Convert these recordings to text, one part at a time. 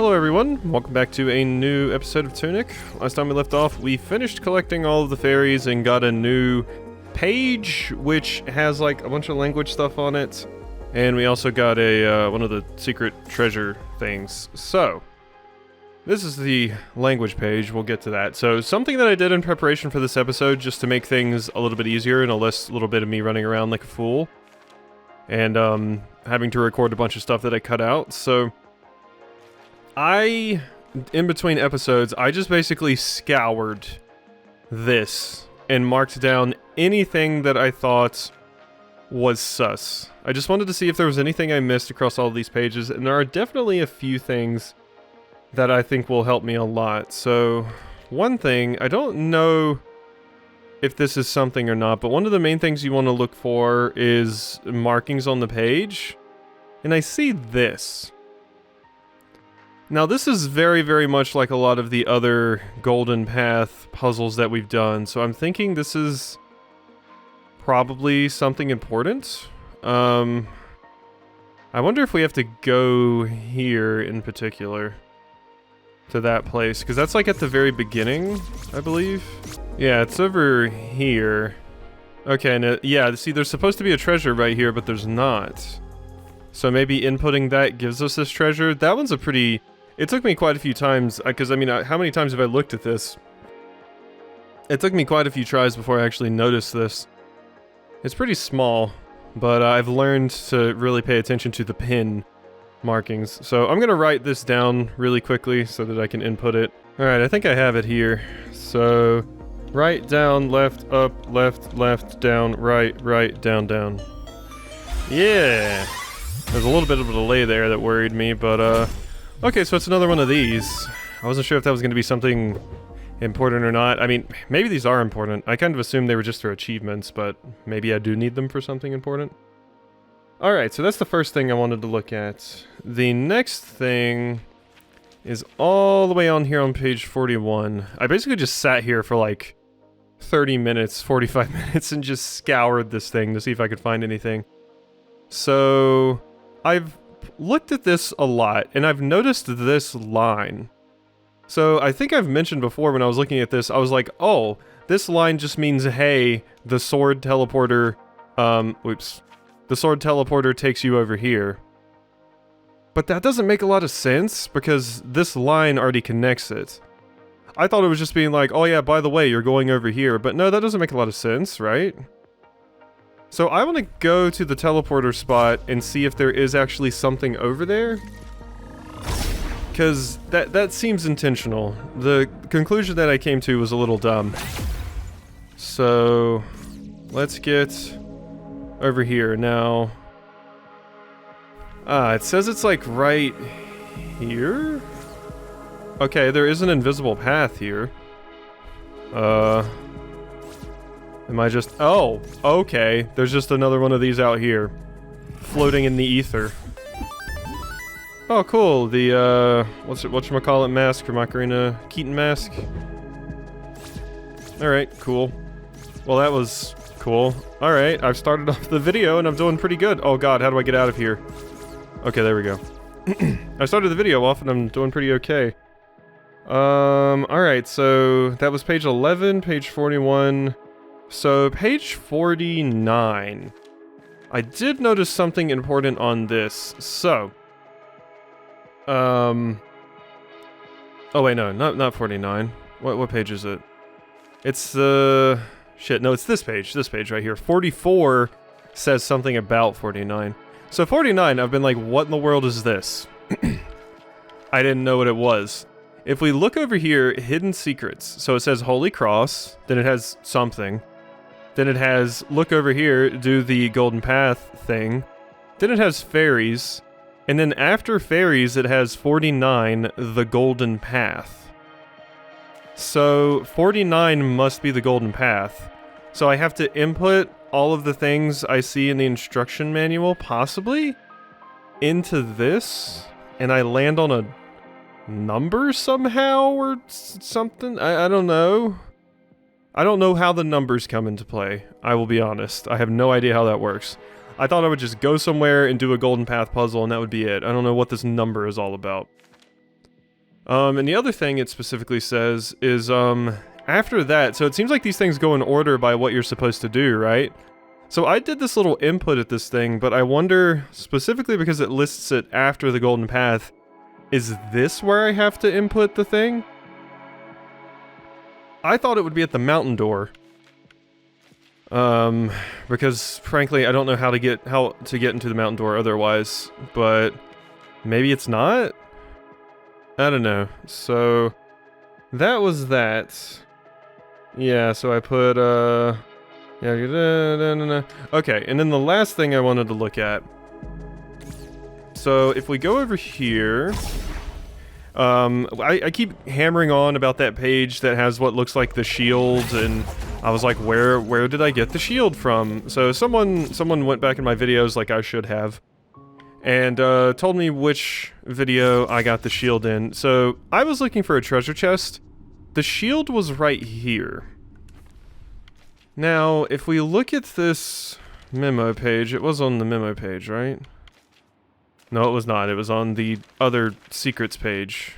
Hello everyone, welcome back to a new episode of Tunic. Last time we left off, we finished collecting all of the fairies and got a new page, which has like a bunch of language stuff on it. And we also got a one of the secret treasure things. So, this is the language page, we'll get to that. So, something that I did in preparation for this episode, just to make things a little bit easier and a little bit of me running around like a fool. And having to record a bunch of stuff that I cut out, so... in between episodes, I just basically scoured this and marked down anything that I thought was sus. I just wanted to see if there was anything I missed across all of these pages, and there are definitely a few things that I think will help me a lot. So, one thing, I don't know if this is something or not, but one of the main things you want to look for is markings on the page, and I see this. Now this is very, very much like a lot of the other Golden Path puzzles that we've done, so I'm thinking this is probably something important. I wonder if we have to go here in particular to that place, because that's like at the very beginning, I believe. Yeah, it's over here. Okay, and yeah, see there's supposed to be a treasure right here, but there's not. So maybe inputting that gives us this treasure. That one's a pretty... It took me quite a few times, because I mean, how many times have I looked at this? It took me quite a few tries before I actually noticed this. It's pretty small, but I've learned to really pay attention to the pin markings. So I'm going to write this down really quickly so that I can input it. Alright, I think I have it here. So, right, down, left, up, left, down, right, down, down. Yeah! There's a little bit of a delay there that worried me, but okay, so it's another one of these. I wasn't sure if that was going to be something important or not. I mean, maybe these are important. I kind of assumed they were just for achievements, but maybe I do need them for something important. Alright, so that's the first thing I wanted to look at. The next thing is all the way on here on page 41. I basically just sat here for like 30 minutes, 45 minutes, and just scoured this thing to see if I could find anything. So, I've looked at this a lot, and I've noticed this line. So, I think I've mentioned before when I was looking at this, I was like, oh, this line just means, hey, the sword teleporter, the sword teleporter takes you over here. But that doesn't make a lot of sense, because this line already connects it. I thought it was just being like, oh yeah, by the way, you're going over here, but no, that doesn't make a lot of sense, right? So I want to go to the teleporter spot and see if there is actually something over there. Because that seems intentional. The conclusion that I came to was a little dumb. So, let's get over here. Now, it says it's like right here? Okay, there is an invisible path here. Am I just... Oh, okay. There's just another one of these out here. Floating in the ether. Oh, cool. The, whatchamacallit mask for Macarena Keaton mask. Alright, cool. Well, that was cool. Alright, I've started off the video and I'm doing pretty good. Oh god, how do I get out of here? Okay, there we go. I started the video off and I'm doing pretty okay. Alright, so that was page 11, page 41... So, page 49. I did notice something important on this. So. Oh wait, no, not 49. What page is it? It's the... Shit, no, it's this page right here. 44 says something about 49. So 49, I've been like, what in the world is this? I didn't know what it was. If we look over here, hidden secrets. So it says Holy Cross, then it has something. Then it has, look over here, do the Golden Path thing. Then it has fairies. And then after fairies, it has 49, the Golden Path. So, 49 must be the Golden Path. So I have to input all of the things I see in the instruction manual, possibly, into this. And I land on a number somehow, or something? I don't know. I don't know how the numbers come into play, I will be honest. I have no idea how that works. I thought I would just go somewhere and do a Golden Path puzzle and that would be it. I don't know what this number is all about. And the other thing it specifically says is, after that, so it seems like these things go in order by what you're supposed to do, right? So I did this little input at this thing, but I wonder, specifically because it lists it after the golden path, is this where I have to input the thing? I thought it would be at the mountain door. Because frankly, I don't know how to get into the mountain door otherwise, but maybe it's not? I don't know. So that was that. Yeah, so I put yeah, okay, and then the last thing I wanted to look at. So if we go over here, I keep hammering on about that page that has what looks like the shield, and I was like, where did I get the shield from? So someone went back in my videos, like I should have, and told me which video I got the shield in. So I was looking for a treasure chest. The shield was right here. Now, if we look at this memo page, it was on the memo page, right? No, it was not. It was on the other secrets page.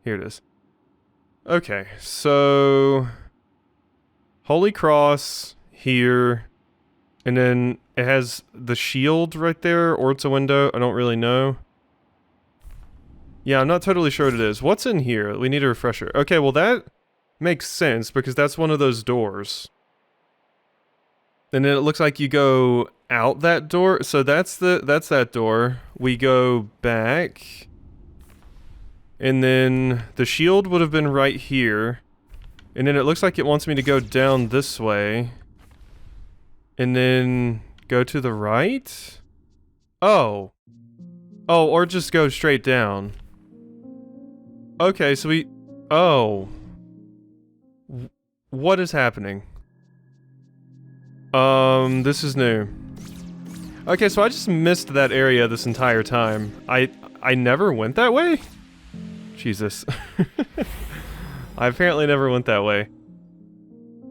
Here it is. Okay, so Holy Cross here, and then it has the shield right there, or it's a window. I don't really know. Yeah, I'm not totally sure what it is. What's in here? We need a refresher. Okay, well that makes sense because that's one of those doors. And then it looks like you go out that door. So that's that door. We go back. And then the shield would have been right here. And then it looks like it wants me to go down this way. And then go to the right? Oh. Oh, or just go straight down. Okay, so we... Oh. What is happening? This is new. Okay, so I just missed that area this entire time. I never went that way? Jesus. I apparently never went that way.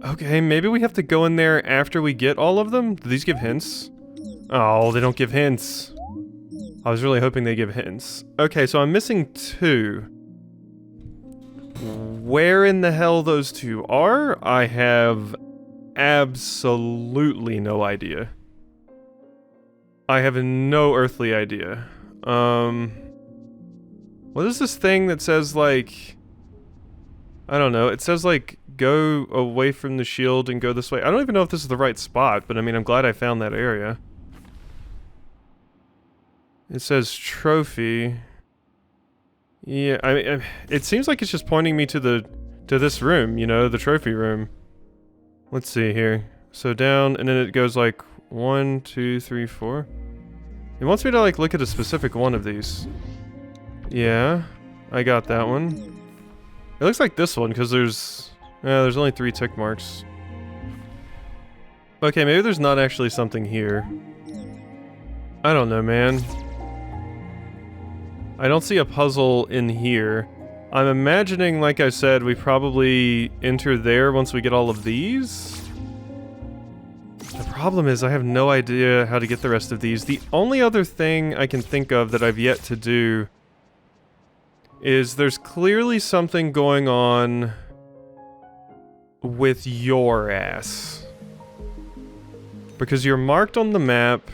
Okay, maybe we have to go in there after we get all of them? Do these give hints? Oh, they don't give hints. I was really hoping they give hints. Okay, so I'm missing 2. Where in the hell those 2 are, I have absolutely no idea. I have no earthly idea. What is this thing that says, like... I don't know, it says, like, go away from the shield and go this way. I don't even know if this is the right spot, but I mean, I'm glad I found that area. It says trophy. Yeah, I mean, it seems like it's just pointing me to this room, you know, the trophy room. Let's see here. So down, and then it goes like 1, 2, 3, 4. It wants me to like look at a specific one of these. Yeah, I got that one. It looks like this one because there's only 3 tick marks. Okay, maybe there's not actually something here. I don't know, man. I don't see a puzzle in here. I'm imagining, like I said, we probably enter there once we get all of these. The problem is I have no idea how to get the rest of these. The only other thing I can think of that I've yet to do is there's clearly something going on with your ass. Because you're marked on the map.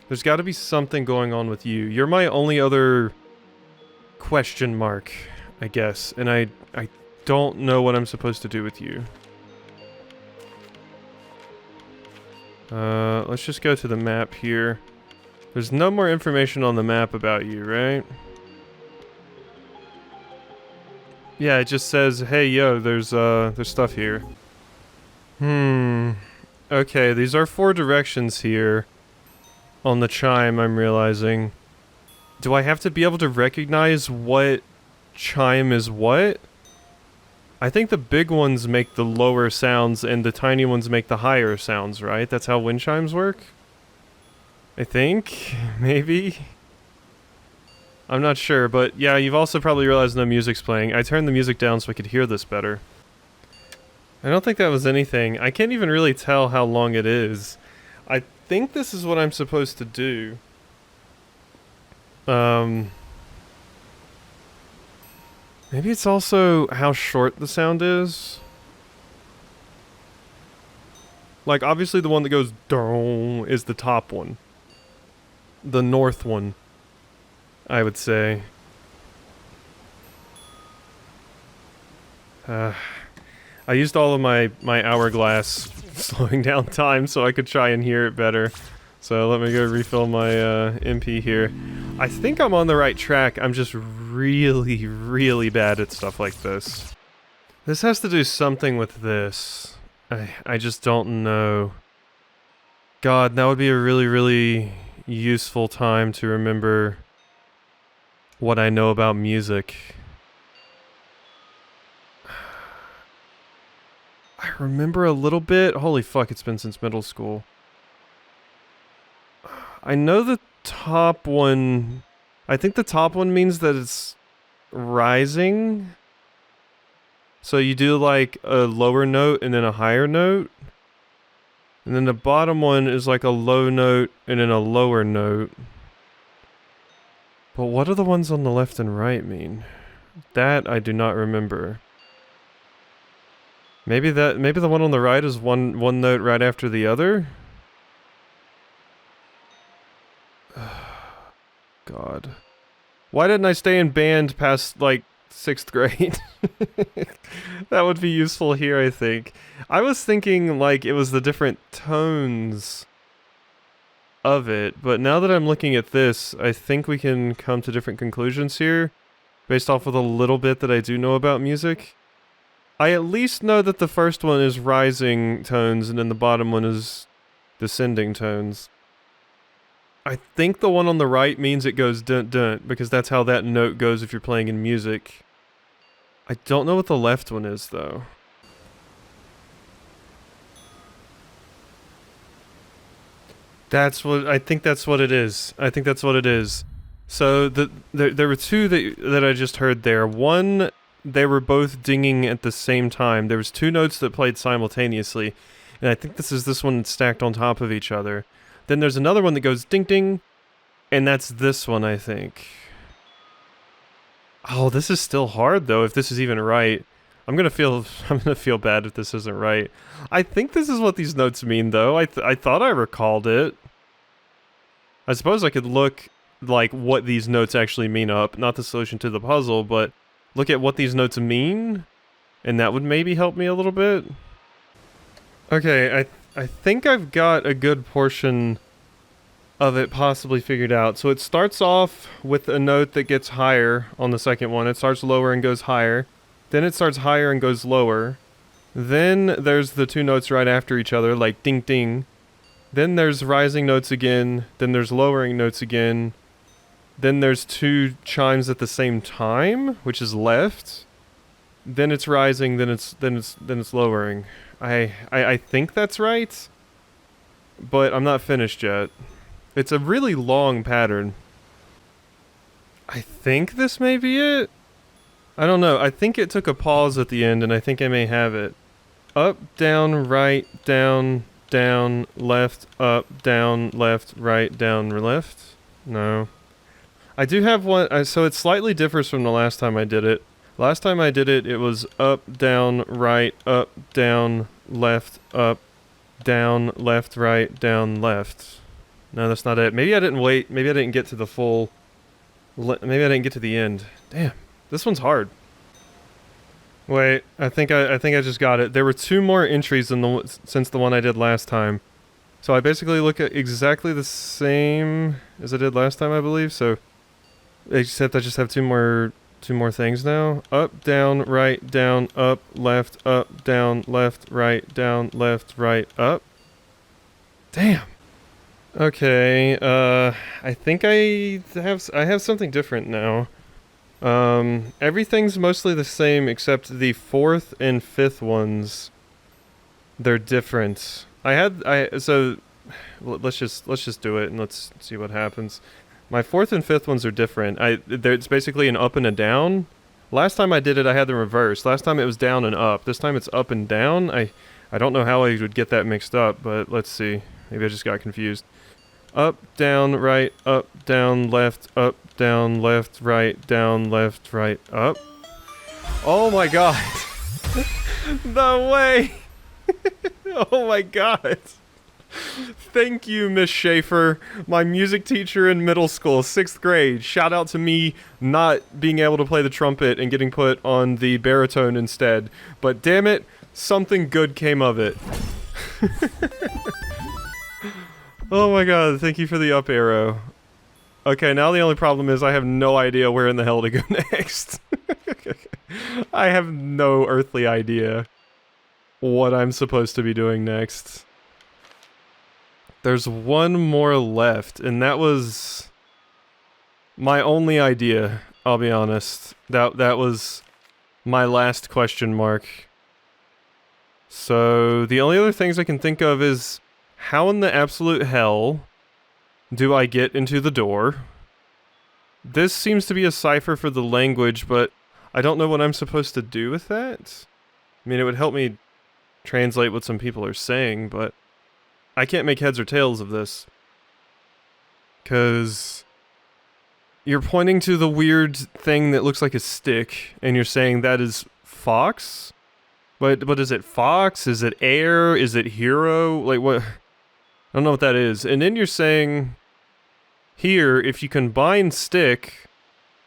There's got to be something going on with you. You're my only other question mark, I guess. And I don't know what I'm supposed to do with you. Let's just go to the map here. There's no more information on the map about you, right? Yeah, it just says, hey, yo, there's stuff here. Okay, these are 4 directions here on the chime, I'm realizing. Do I have to be able to recognize what chime is what? I think the big ones make the lower sounds and the tiny ones make the higher sounds, right? That's how wind chimes work? I think? Maybe? I'm not sure, but yeah, you've also probably realized no music's playing. I turned the music down so I could hear this better. I don't think that was anything. I can't even really tell how long it is. I think this is what I'm supposed to do. Maybe it's also how short the sound is. Like, obviously the one that goes down is the top one. The north one, I would say. I used all of my hourglass slowing down time so I could try and hear it better. So let me go refill my MP here. I think I'm on the right track. I'm just really, really bad at stuff like this. This has to do something with this. I just don't know. God, that would be a really, really useful time to remember what I know about music. I remember a little bit. Holy fuck, it's been since middle school. I know the top one... I think the top one means that it's rising. So you do like a lower note and then a higher note. And then the bottom one is like a low note and then a lower note. But what do the ones on the left and right mean? That I do not remember. Maybe the one on the right is one note right after the other? God. Why didn't I stay in band past, like, 6th grade? That would be useful here, I think. I was thinking, like, it was the different tones of it, but now that I'm looking at this, I think we can come to different conclusions here, based off of the little bit that I do know about music. I at least know that the first one is rising tones, and then the bottom one is descending tones. I think the one on the right means it goes dun-dun, because that's how that note goes if you're playing in music. I don't know what the left one is, though. I think that's what it is. I think that's what it is. So, there were two that I just heard there. One, they were both dinging at the same time. There was two notes that played simultaneously, and I think this one stacked on top of each other. Then there's another one that goes ding ding, and that's this one, I think. Oh, this is still hard though, if this is even right. I'm gonna feel bad if this isn't right. I think this is what these notes mean though. I thought I recalled it. I suppose I could look like what these notes actually mean up, not the solution to the puzzle, but look at what these notes mean, and that would maybe help me a little bit. Okay, I think I've got a good portion of it possibly figured out. So it starts off with a note that gets higher on the second one. It starts lower and goes higher. Then it starts higher and goes lower. Then there's the two notes right after each other, like ding ding. Then there's rising notes again. Then there's lowering notes again. Then there's two chimes at the same time, which is left. Then it's rising, then it's lowering. I think that's right, but I'm not finished yet. It's a really long pattern. I think this may be it? I don't know. I think it took a pause at the end, and I think I may have it. Up, down, right, down, down, left, up, down, left, right, down, left? No. I do have one, so it slightly differs from the last time I did it. Last time I did it, it was up, down, right, up, down, left, up, down, left, right, down, left. No, that's not it. Maybe I didn't wait. Maybe I didn't get to the full... Maybe I didn't get to the end. Damn. This one's hard. Wait, I think I just got it. There were two more entries since the one I did last time. So I basically look at exactly the same as I did last time, I believe. So, except I just have two more things now. Up, down, right, down, up, left, right, down, left, right, up. Damn. Okay, I think I have something different now. Everything's mostly the same except the fourth and fifth ones. They're different. So let's just do it and let's see what happens. My fourth and fifth ones are different. It's basically an up and a down. Last time I did it, I had the reverse. Last time it was down and up. This time it's up and down. I don't know how I would get that mixed up, but let's see. Maybe I just got confused. Up, down, right, up, down, left, right, down, left, right, up. Oh my god. No way. Oh my god. Thank you, Miss Schaefer, my music teacher in middle school, 6th grade. Shout out to me not being able to play the trumpet and getting put on the baritone instead. But damn it, something good came of it. Oh my god, thank you for the up arrow. Okay, now the only problem is I have no idea where in the hell to go next. I have no earthly idea what I'm supposed to be doing next. There's one more left, and that was my only idea, I'll be honest. That was my last question mark. So, the only other things I can think of is, how in the absolute hell do I get into the door? This seems to be a cipher for the language, but I don't know what I'm supposed to do with that. I mean, it would help me translate what some people are saying, but I can't make heads or tails of this. 'Cause you're pointing to the weird thing that looks like a stick, and you're saying that is fox? But is it fox? Is it air? Is it hero? Like, what? I don't know what that is. And then you're saying here, if you combine stick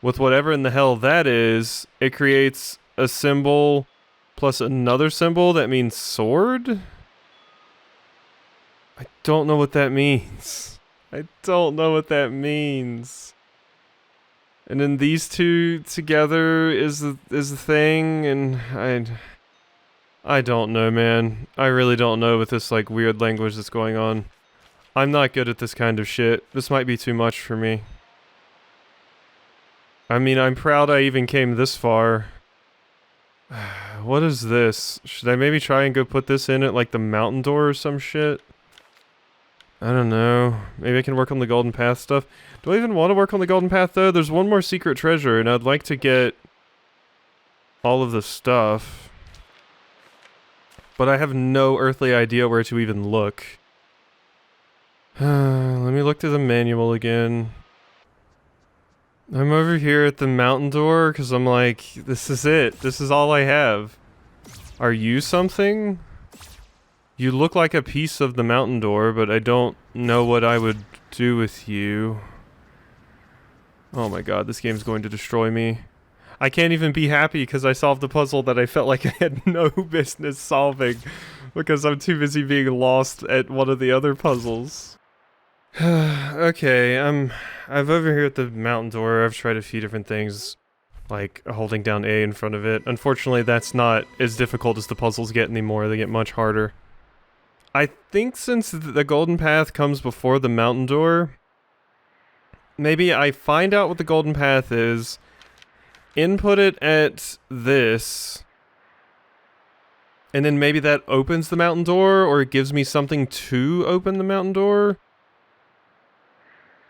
with whatever in the hell that is, it creates a symbol plus another symbol that means sword? I don't know what that means. I don't know what that means. And then these two together is the thing, and I don't know, man. I really don't know with this like weird language that's going on. I'm not good at this kind of shit. This might be too much for me. I mean, I'm proud I even came this far. What is this? Should I maybe try and go put this in at like the mountain door or some shit? I don't know. Maybe I can work on the Golden Path stuff. Do I even want to work on the Golden Path though? There's one more secret treasure and I'd like to get all of the stuff. But I have no earthly idea where to even look. Let me look through the manual again. I'm over here at the mountain door because I'm like, this is it. This is all I have. Are you something? You look like a piece of the mountain door, but I don't know what I would do with you. Oh my god, this game's going to destroy me. I can't even be happy because I solved the puzzle that I felt like I had no business solving because I'm too busy being lost at one of the other puzzles. Okay, I've over here at the mountain door. I've tried a few different things, like holding down A in front of it. Unfortunately, that's not as difficult as the puzzles get anymore. They get much harder. I think since the Golden Path comes before the mountain door, maybe I find out what the Golden Path is, input it at this, and then maybe that opens the mountain door, or it gives me something to open the mountain door.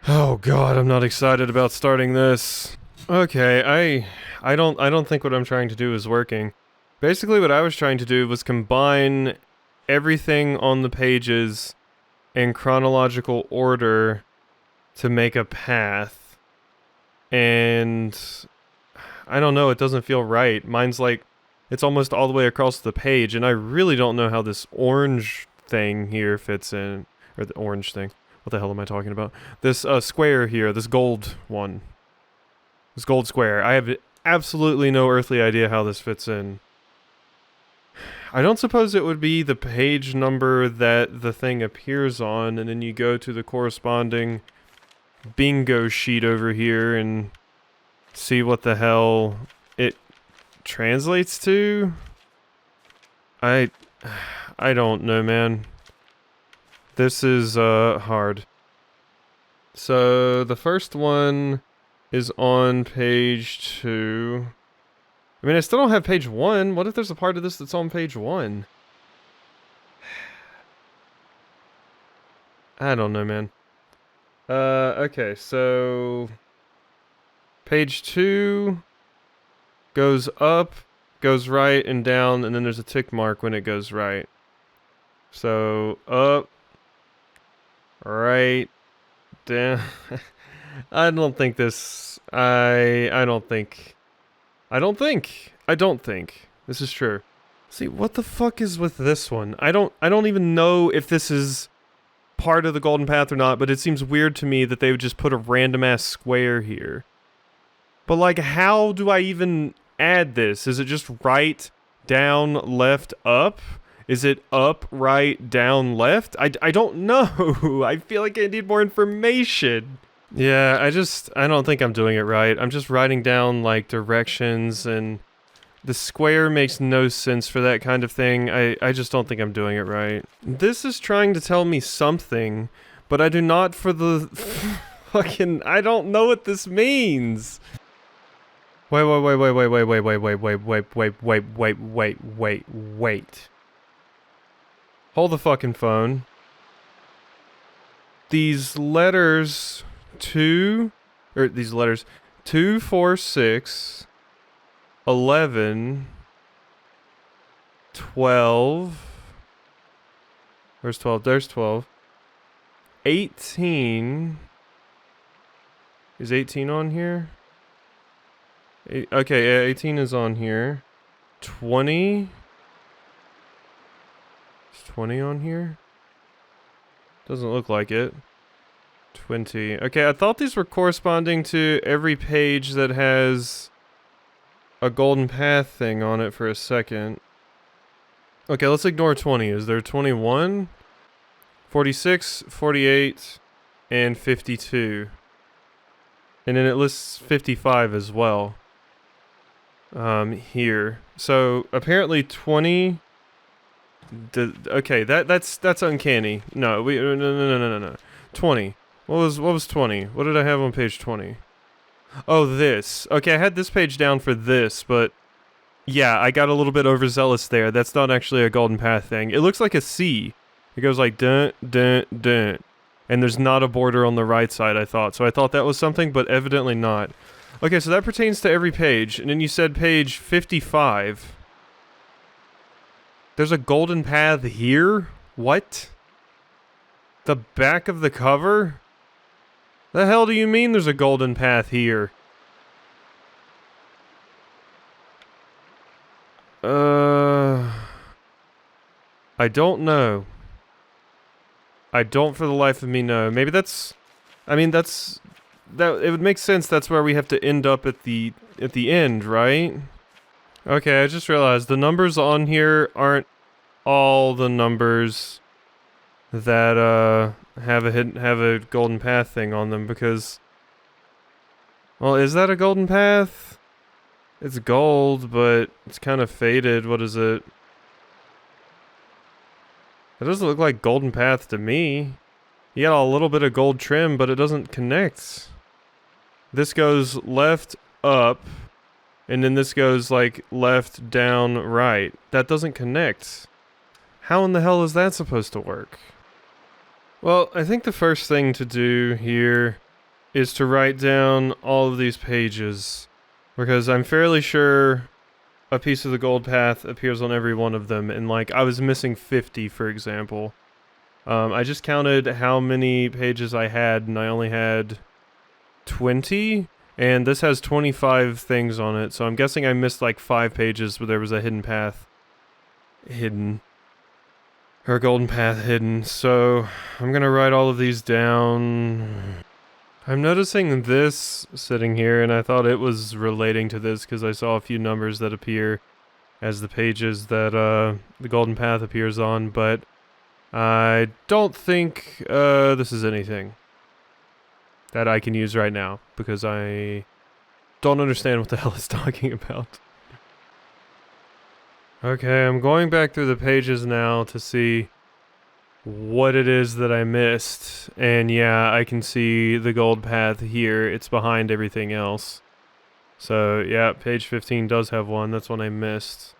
Oh god, I'm not excited about starting this. Okay, I don't think what I'm trying to do is working. Basically what I was trying to do was combine everything on the pages in chronological order to make a path. And I don't know, it doesn't feel right. Mine's like, it's almost all the way across the page, and I really don't know how this orange thing here fits in. Or the orange thing. What the hell am I talking about? This square here, this gold one. This gold square. I have absolutely no earthly idea how this fits in. I don't suppose it would be the page number that the thing appears on, and then you go to the corresponding bingo sheet over here and see what the hell it translates to? I don't know, man. This is hard. So the first one is on page 2. I mean, I still don't have page 1. What if there's a part of this that's on page 1? I don't know, man. Okay, so page 2 goes up, goes right and down, and then there's a tick mark when it goes right. So up, right, down. I don't think this. I don't think I don't think. I don't think. This is true. See, what the fuck is with this one? I don't even know if this is part of the golden path or not, but it seems weird to me that they would just put a random ass square here. But like, how do I even add this? Is it just right, down, left, up? Is it up, right, down, left? I don't know. I feel like I need more information. Yeah, I don't think I'm doing it right. I'm just writing down like directions, and the square makes no sense for that kind of thing. I just don't think I'm doing it right. This is trying to tell me something, but I do not for the fucking... I don't know what this means. Wait. Hold the fucking phone. These letters 2, 4, 6, 11, 12. Where's 12? There's 12. 18. Is 18 on here? Okay, yeah, 18 is on here. 20. Is 20 on here? Doesn't look like it. 20. Okay, I thought these were corresponding to every page that has a golden path thing on it for a second. Okay, let's ignore 20. Is there 21? 46, 48, and 52. And then it lists 55 as well. Here. So, apparently 20... okay, that's uncanny. No, no. 20. What was 20? What did I have on page 20? Oh, this. Okay, I had this page down for this, but yeah, I got a little bit overzealous there. That's not actually a golden path thing. It looks like a C. It goes like dun dun dun. And there's not a border on the right side, I thought. So I thought that was something, but evidently not. Okay, so that pertains to every page. And then you said page 55. There's a golden path here? What? The back of the cover? The hell do you mean there's a golden path here? I don't know. I don't for the life of me know. Maybe that's... I mean, that's... that it would make sense that's where we have to end up at the end, right? Okay, I just realized the numbers on here aren't all the numbers that have a golden path thing on them, because, well, is that a golden path? It's gold, but it's kind of faded. What is it? It doesn't look like golden path to me. You got a little bit of gold trim, but it doesn't connect. This goes left, up, and then this goes like left, down, right. That doesn't connect. How in the hell is that supposed to work? Well, I think the first thing to do here is to write down all of these pages, because I'm fairly sure a piece of the gold path appears on every one of them, and like I was missing 50, for example. I just counted how many pages I had, and I only had 20, and this has 25 things on it, so I'm guessing I missed like 5 pages where there was a hidden path. Or golden path hidden, so I'm gonna write all of these down. I'm noticing this sitting here, and I thought it was relating to this because I saw a few numbers that appear as the pages that the golden path appears on, but I don't think this is anything that I can use right now, because I don't understand what the hell it's talking about. Okay, I'm going back through the pages now to see what it is that I missed. And yeah, I can see the gold path here. It's behind everything else. So yeah, page 15 does have one. That's one I missed.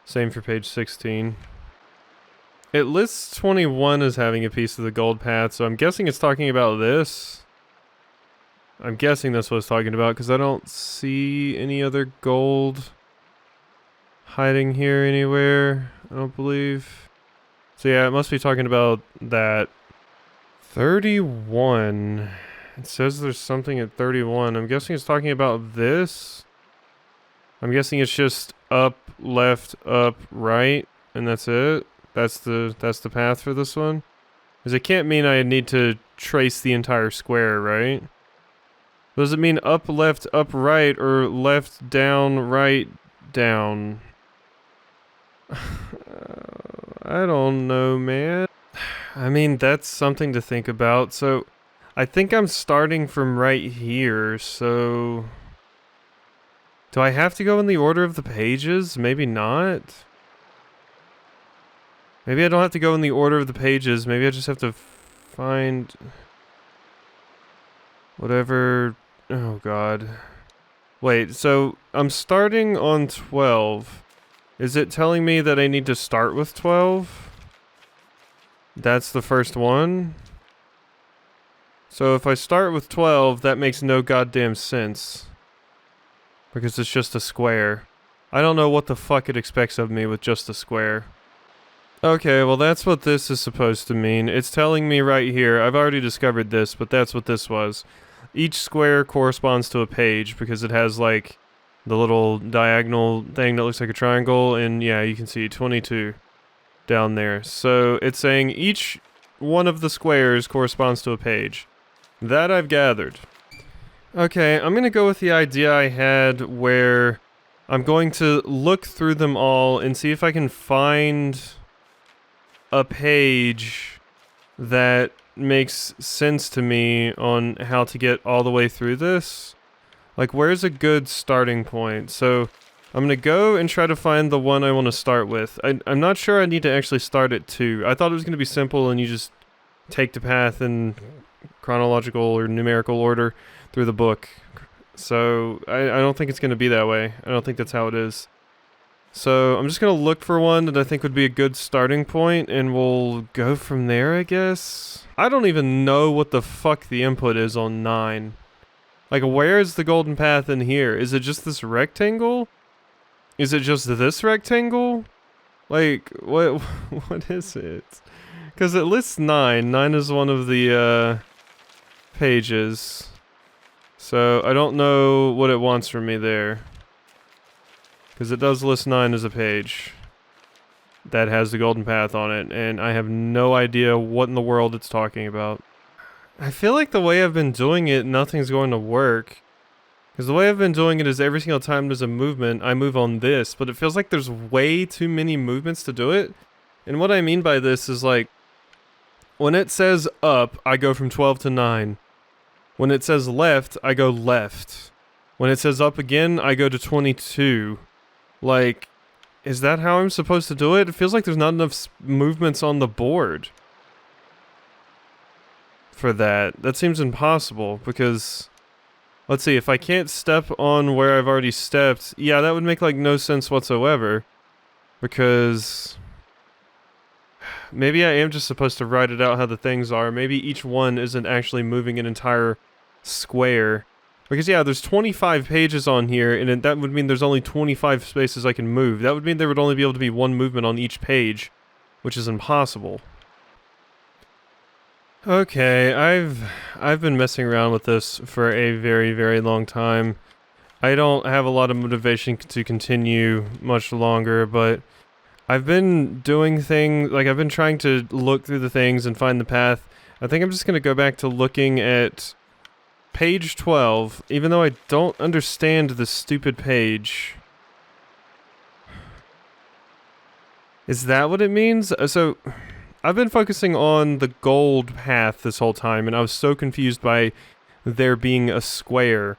Same for page 16. It lists 21 as having a piece of the gold path, so I'm guessing it's talking about this. I'm guessing that's what it's talking about, because I don't see any other gold hiding here anywhere, I don't believe. So yeah, it must be talking about that. 31. It says there's something at 31. I'm guessing it's talking about this. I'm guessing it's just up, left, up, right, and that's it. That's the path for this one. Because it can't mean I need to trace the entire square, right? Does it mean up, left, up, right, or left, down, right, down? I don't know, man. I mean, that's something to think about. So, I think I'm starting from right here, so... Do I have to go in the order of the pages? Maybe not. Maybe I don't have to go in the order of the pages. Maybe I just have to find... whatever... Oh, God. Wait, so I'm starting on 12. Is it telling me that I need to start with 12? That's the first one? So if I start with 12, that makes no goddamn sense. Because it's just a square. I don't know what the fuck it expects of me with just a square. Okay, well that's what this is supposed to mean. It's telling me right here, I've already discovered this, but that's what this was. Each square corresponds to a page because it has like the little diagonal thing that looks like a triangle, and yeah, you can see 22 down there. So it's saying each one of the squares corresponds to a page. That I've gathered. Okay, I'm gonna go with the idea I had where I'm going to look through them all and see if I can find a page that makes sense to me on how to get all the way through this. Like, where's a good starting point? So, I'm gonna go and try to find the one I want to start with. I'm not sure I need to actually start at 2. I thought it was gonna be simple and you just take the path in chronological or numerical order through the book. So, I don't think it's gonna be that way. I don't think that's how it is. So, I'm just gonna look for one that I think would be a good starting point, and we'll go from there, I guess? I don't even know what the fuck the input is on 9. Like, where is the golden path in here? Is it just this rectangle? Is it just this rectangle? Like, what is it? Because it lists 9. 9 is one of the, pages. So, I don't know what it wants from me there. Because it does list 9 as a page that has the golden path on it, and I have no idea what in the world it's talking about. I feel like the way I've been doing it, nothing's going to work. Because the way I've been doing it is every single time there's a movement, I move on this, but it feels like there's way too many movements to do it. And what I mean by this is like, when it says up, I go from 12 to 9. When it says left, I go left. When it says up again, I go to 22. Like, is that how I'm supposed to do it? It feels like there's not enough movements on the board for that. That seems impossible because, let's see, if I can't step on where I've already stepped, yeah, that would make like no sense whatsoever. Because maybe I am just supposed to write it out how the things are. Maybe each one isn't actually moving an entire square. Because yeah, there's 25 pages on here, and that would mean there's only 25 spaces I can move. That would mean there would only be able to be one movement on each page, which is impossible. Okay, I've been messing around with this for a very, very long time. I don't have a lot of motivation to continue much longer, but I've been doing things, like I've been trying to look through the things and find the path. I think I'm just gonna go back to looking at page 12, even though I don't understand this stupid page. Is that what it means? So, I've been focusing on the gold path this whole time, and I was so confused by there being a square.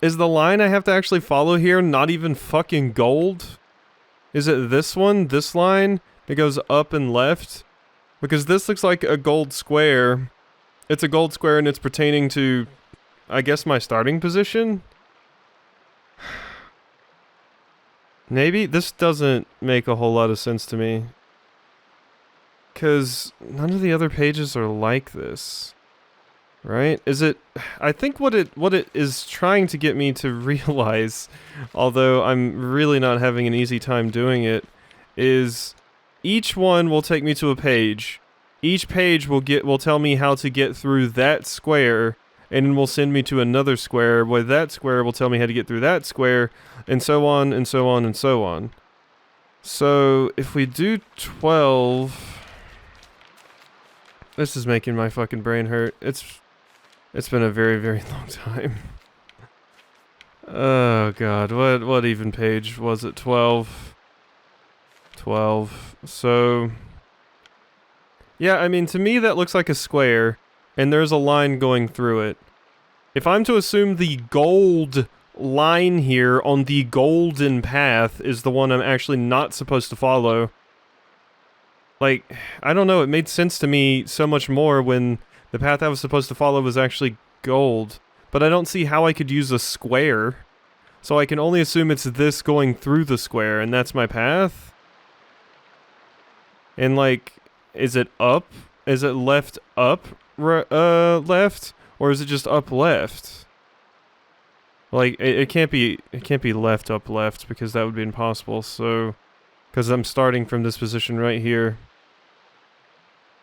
Is the line I have to actually follow here not even fucking gold? Is it this one? This line that goes up and left? Because this looks like a gold square. It's a gold square and it's pertaining to, I guess, my starting position? Maybe this doesn't make a whole lot of sense to me. Because none of the other pages are like this. Right? Is it... I think what it is trying to get me to realize, although I'm really not having an easy time doing it, is each one will take me to a page. Each page will tell me how to get through that square, and then will send me to another square, where that square will tell me how to get through that square, and so on, and so on, and so on. So, if we do 12... This is making my fucking brain hurt. It's been a very, very long time. Oh god, what even page was it? 12. 12. So... Yeah, I mean, to me that looks like a square, and there's a line going through it. If I'm to assume the gold line here on the golden path is the one I'm actually not supposed to follow, like, I don't know, it made sense to me so much more when the path I was supposed to follow was actually gold. But I don't see how I could use a square, so I can only assume it's this going through the square, and that's my path? And like... Is it up? Is it left up, left? Or is it just up left? Like, it can't be left up left, because that would be impossible, so... Because I'm starting from this position right here.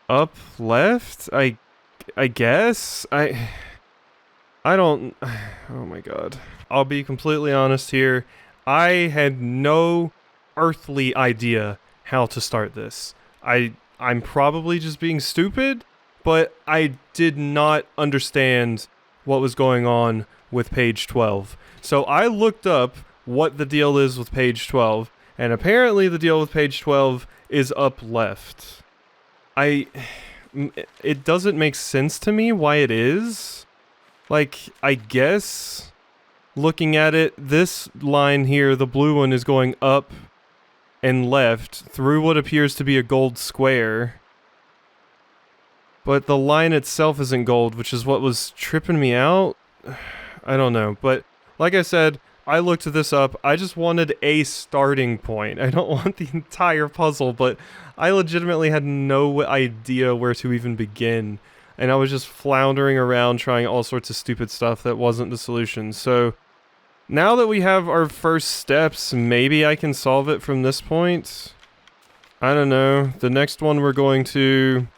Up left? I guess? I don't... Oh my god. I'll be completely honest here. I had no earthly idea how to start this. I'm probably just being stupid, but I did not understand what was going on with page 12. So I looked up what the deal is with page 12, and apparently the deal with page 12 is up left. It doesn't make sense to me why it is. Like, I guess, looking at it, this line here, the blue one, is going up and left through what appears to be a gold square, but the line itself isn't gold, which is what was tripping me out. I don't know, but like I said, I looked this up. I just wanted a starting point. I don't want the entire puzzle, but I legitimately had no idea where to even begin, and I was just floundering around trying all sorts of stupid stuff that wasn't the solution. So now that we have our first steps, maybe I can solve it from this point? I don't know. The next one we're going to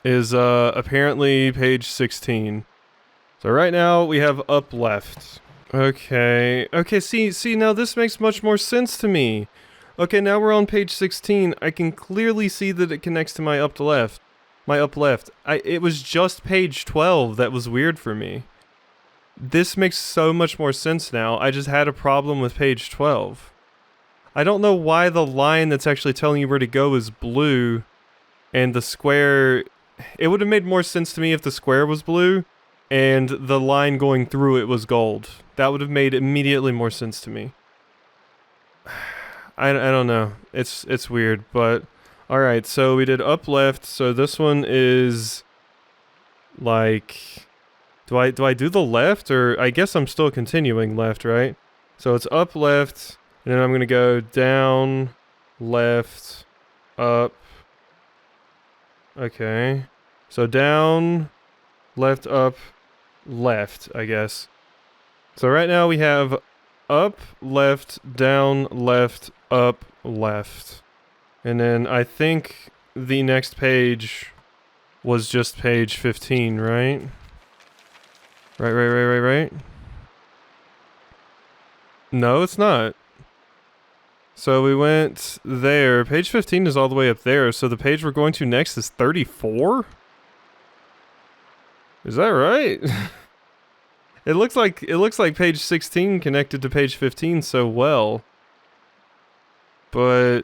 is apparently page 16. So right now we have up left. Okay, see now this makes much more sense to me. Okay, now we're on page 16. I can clearly see that it connects to my up left. It was just page 12 that was weird for me. This makes so much more sense now. I just had a problem with page 12. I don't know why the line that's actually telling you where to go is blue, and the square... It would have made more sense to me if the square was blue, and the line going through it was gold. That would have made immediately more sense to me. I don't know. It's weird, but... Alright, so we did up left, so this one is... like... Do I do the left, or I guess I'm still continuing left, right? So it's up left, and then I'm gonna go down, left, up. Okay. So down, left, up, left, I guess. So right now we have up, left, down, left, up, left. And then I think the next page was just page 15, right? Right. No, it's not. So we went there. Page 15 is all the way up there, so the page we're going to next is 34? Is that right? It looks like page 16 connected to page 15 so well. But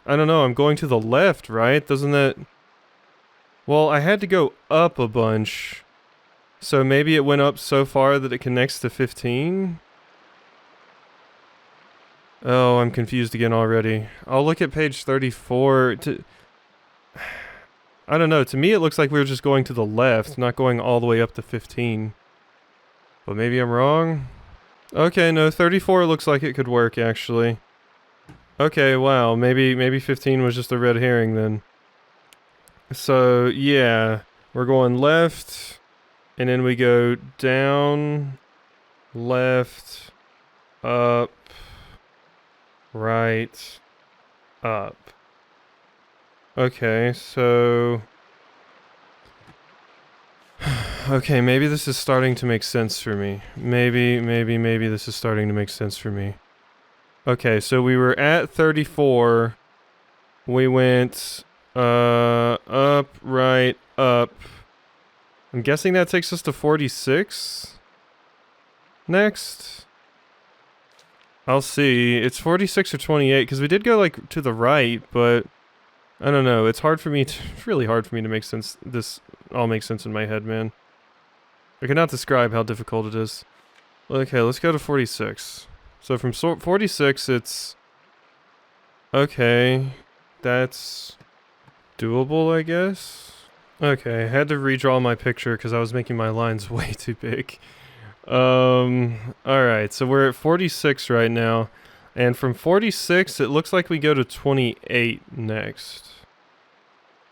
I don't know, I'm going to the left, right? Doesn't that... Well, I had to go up a bunch. So maybe it went up so far that it connects to 15? Oh, I'm confused again already. I'll look at page 34 to... I don't know, to me it looks like we were just going to the left, not going all the way up to 15. But maybe I'm wrong? Okay, no, 34 looks like it could work, actually. Okay, wow, maybe 15 was just a red herring then. So, yeah, we're going left... And then we go down, left, up, right, up. Okay, so... Okay, maybe this is starting to make sense for me. Maybe this is starting to make sense for me. Okay, so we were at 34. We went, up, right, up. I'm guessing that takes us to 46. Next. I'll see. It's 46 or 28, because we did go, like, to the right, but I don't know. It's hard for me to, it's really hard for me to make sense. This all makes sense in my head, man. I cannot describe how difficult it is. Okay, let's go to 46. So from 46, it's... Okay, that's doable, I guess? Okay, I had to redraw my picture because I was making my lines way too big. Alright, so we're at 46 right now. And from 46, it looks like we go to 28 next.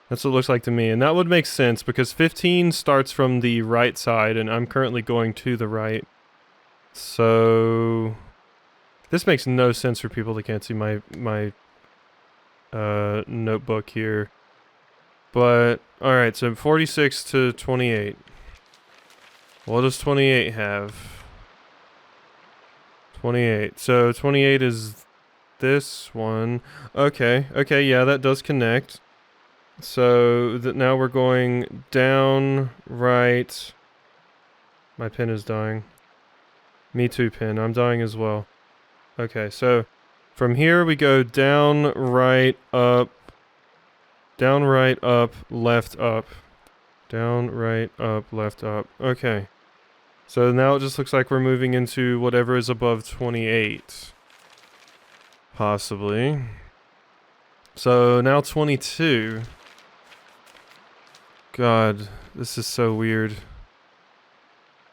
That's what it looks like to me. And that would make sense because 15 starts from the right side and I'm currently going to the right. So this makes no sense for people that can't see my notebook here. But alright, so 46 to 28. What does 28 have? 28. So 28 is this one. Okay, yeah, that does connect. So now we're going down, right. My pen is dying. Me too, pen. I'm dying as well. Okay, so from here we go down, right, up. Down, right, up, left, up. Down, right, up, left, up. Okay. So now it just looks like we're moving into whatever is above 28. Possibly. So now 22. God, this is so weird.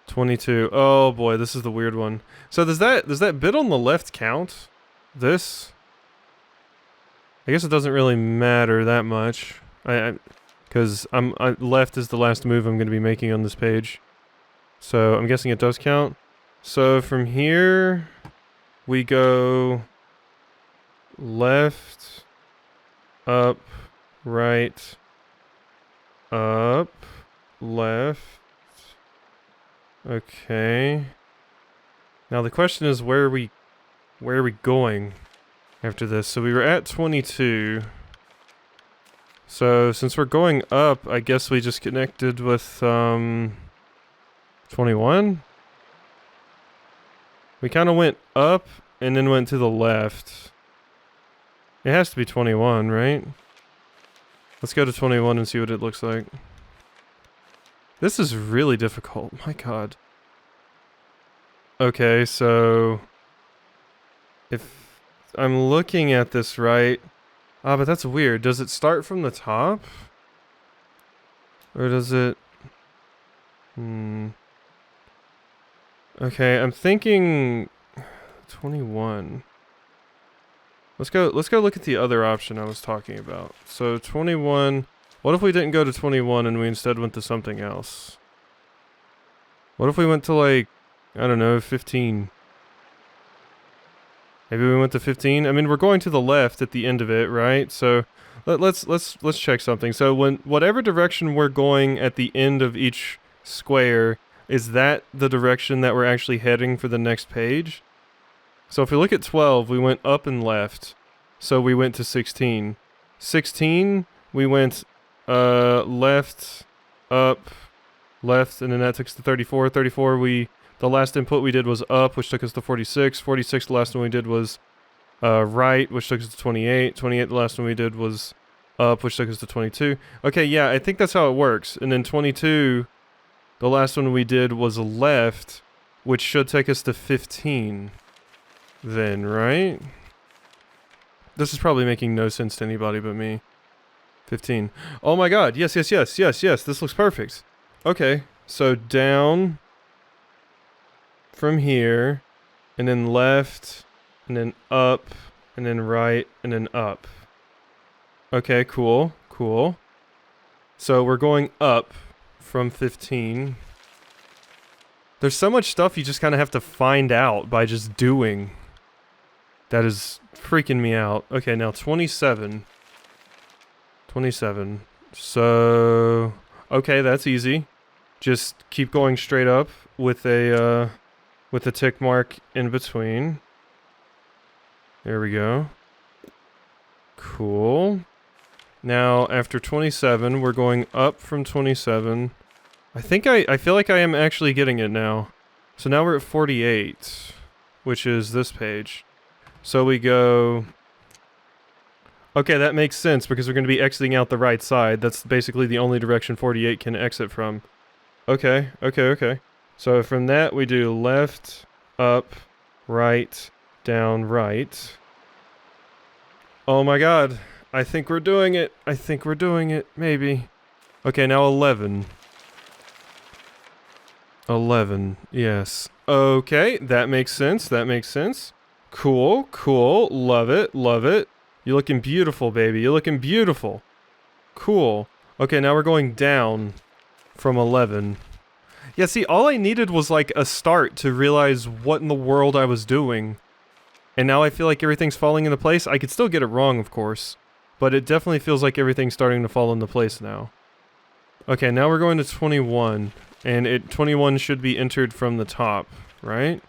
22. Oh boy, this is the weird one. So does that bit on the left count? This? I guess it doesn't really matter that much. Because left is the last move I'm going to be making on this page. So I'm guessing it does count. So from here, we go left, up, right, up, left. Okay. Now the question is where are we going after this? So we were at 22. So since we're going up, I guess we just connected with 21? We kind of went up and then went to the left. It has to be 21, right? Let's go to 21 and see what it looks like. This is really difficult. My God. Okay, so if I'm looking at this right... Ah, but that's weird. Does it start from the top? Or does it... Okay, I'm thinking 21. Let's go look at the other option I was talking about. So 21, what if we didn't go to 21 and we instead went to something else? What if we went to like, I don't know, 15? Maybe we went to 15? I mean, we're going to the left at the end of it, right? So let's check something. So whatever direction we're going at the end of each square, is that the direction that we're actually heading for the next page? So if we look at 12, we went up and left. So we went to 16. 16, we went left, up, left, and then that took us to 34. 34, the last input we did was up, which took us to 46. 46, the last one we did was right, which took us to 28. 28, the last one we did was up, which took us to 22. Okay, yeah, I think that's how it works. And then 22, the last one we did was left, which should take us to 15. Then, right? This is probably making no sense to anybody but me. 15. Oh my God, yes, this looks perfect. Okay, so down from here, and then left, and then up, and then right, and then up. Okay, cool. So we're going up from 15. There's so much stuff you just kind of have to find out by just doing. That is freaking me out. Okay, now 27. 27. So, okay, that's easy. just keep going straight up with a tick mark in between. There we go. Cool. Now, after 27, we're going up from 27. I feel like I am actually getting it now. So now we're at 48, which is this page. So we go... Okay, that makes sense because we're going to be exiting out the right side. That's basically the only direction 48 can exit from. Okay. So from that, we do left, up, right, down, right. Oh my god. I think we're doing it. Maybe. Okay, now 11. 11, yes. Okay, that makes sense. Cool. Love it. You're looking beautiful, baby. You're looking beautiful. Cool. Okay, now we're going down from 11. Yeah, see, all I needed was like a start to realize what in the world I was doing. And now I feel like everything's falling into place. I could still get it wrong, of course. But it definitely feels like everything's starting to fall into place now. Okay, now we're going to 21. And 21 should be entered from the top, right?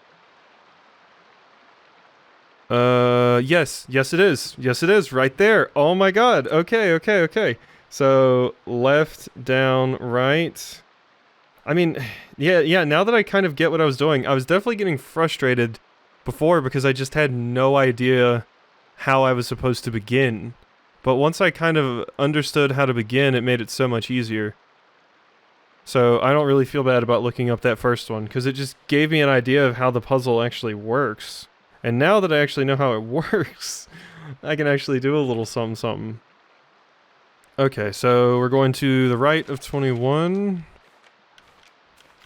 Yes it is, right there. Oh my god, okay. So, left, down, right. I mean, yeah, now that I kind of get what I was doing, I was definitely getting frustrated before because I just had no idea how I was supposed to begin. But once I kind of understood how to begin, it made it so much easier. So I don't really feel bad about looking up that first one, because it just gave me an idea of how the puzzle actually works. And now that I actually know how it works, I can actually do a little something. Okay, so we're going to the right of 21.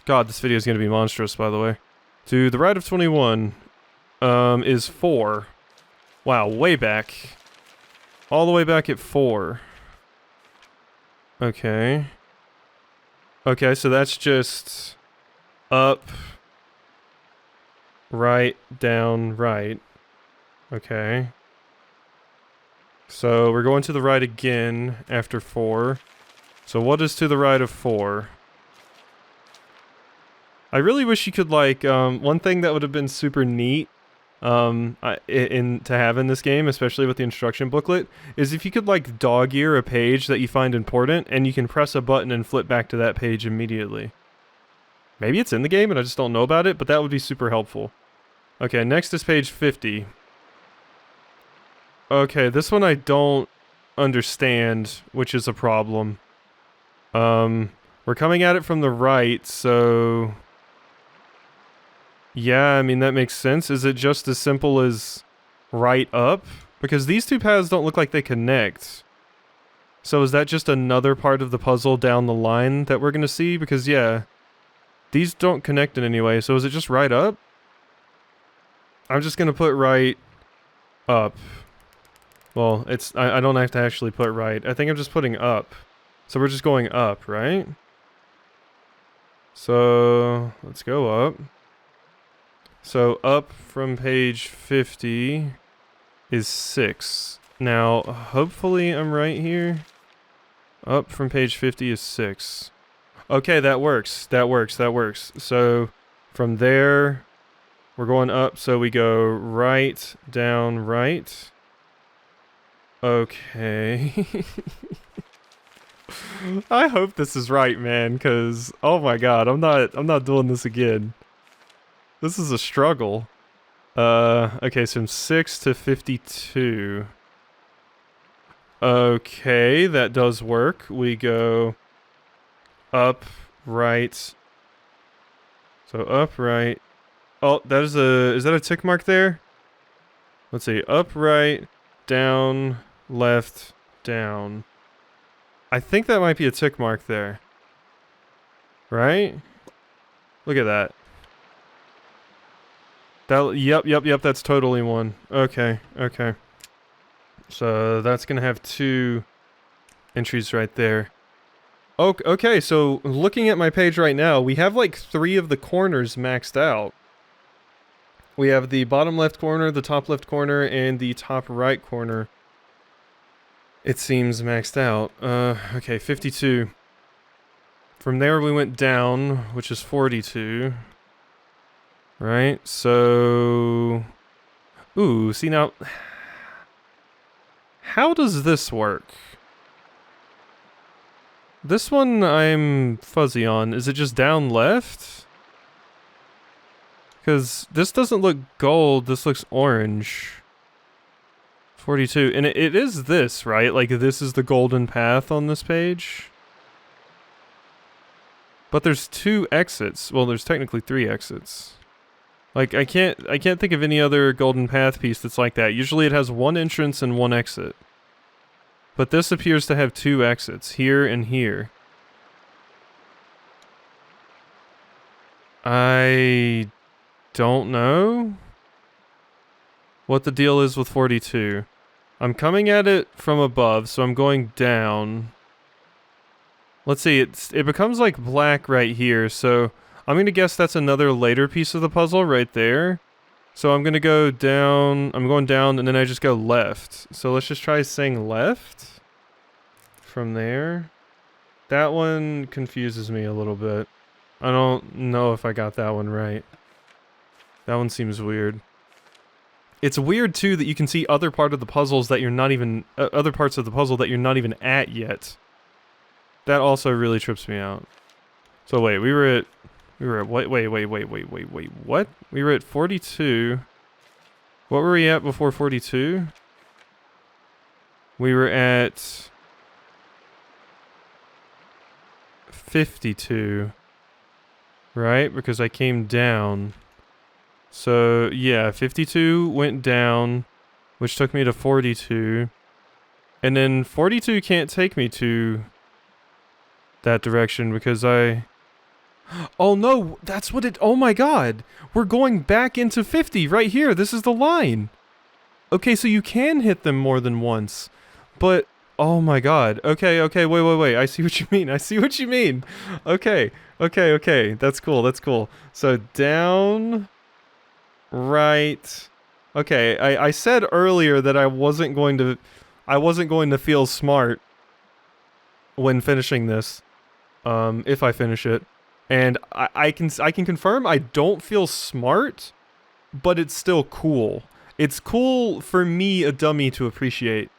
God, this video is going to be monstrous, by the way. To the right of 21 is 4. Wow, way back. All the way back at 4. Okay. Okay, so that's just up, right, down, right. Okay. So we're going to the right again after 4. So what is to the right of 4? I really wish you could, like, one thing that would have been super neat to have in this game, especially with the instruction booklet, is if you could like dog ear a page that you find important and you can press a button and flip back to that page immediately. Maybe it's in the game and I just don't know about it, but that would be super helpful. Okay, next is page 50. Okay, this one I don't understand, which is a problem. We're coming at it from the right, so... Yeah, I mean, that makes sense. Is it just as simple as right up? Because these two paths don't look like they connect. So is that just another part of the puzzle down the line that we're going to see? Because, yeah, these don't connect in any way. So is it just right up? I'm just going to put right up. Well, I don't have to actually put right. I think I'm just putting up. So we're just going up, right? So let's go up. So up from page 50 is 6. Now, hopefully I'm right here. Up from page 50 is 6. Okay, that works. That works. So from there, we're going up. So we go right, down, right. Okay. I hope this is right, man, because oh my god, I'm not doing this again. This is a struggle. Okay, so from 6 to 52. Okay, that does work. We go up, right. So up, right. Oh, is that a tick mark there? Let's see, up, right, down, left, down. I think that might be a tick mark there. Right? Look at that. Yep, that's totally one. Okay. So that's gonna have 2 entries right there. Okay, so looking at my page right now, we have like 3 of the corners maxed out. We have the bottom left corner, the top left corner, and the top right corner. It seems maxed out. Okay, 52. From there we went down, which is 42. Right, so... Ooh, see now... How does this work? This one I'm fuzzy on. Is it just down left? Because this doesn't look gold, this looks orange. 42, and it is this, right? Like, this is the golden path on this page? But there's 2 exits. Well, there's technically 3 exits. Like, I can't think of any other golden path piece that's like that. Usually it has 1 entrance and 1 exit. But this appears to have 2 exits, here and here. I don't know what the deal is with 42. I'm coming at it from above, so I'm going down. Let's see, it becomes like black right here, so I'm gonna guess that's another later piece of the puzzle right there. So I'm gonna go down, I'm going down, and then I just go left. So let's just try saying left from there. That one confuses me a little bit. I don't know if I got that one right. That one seems weird. It's weird too that you can see other part of the puzzles that you're not even other parts of the puzzle that you're not even at yet. That also really trips me out. So wait, we were at wait, what? We were at 42. What were we at before 42? We were at 52. Right? Because I came down. So, yeah, 52 went down, which took me to 42. And then 42 can't take me to that direction because I... Oh no, that's what it... Oh my god! We're going back into 50 right here. This is the line. Okay, so you can hit them more than once. But, oh my god. Okay, wait. I see what you mean. Okay. That's cool. So, down... Right. Okay, I said earlier that I wasn't going to feel smart when finishing this, if I finish it. And I can confirm I don't feel smart, but it's still cool. It's cool for me, a dummy, to appreciate.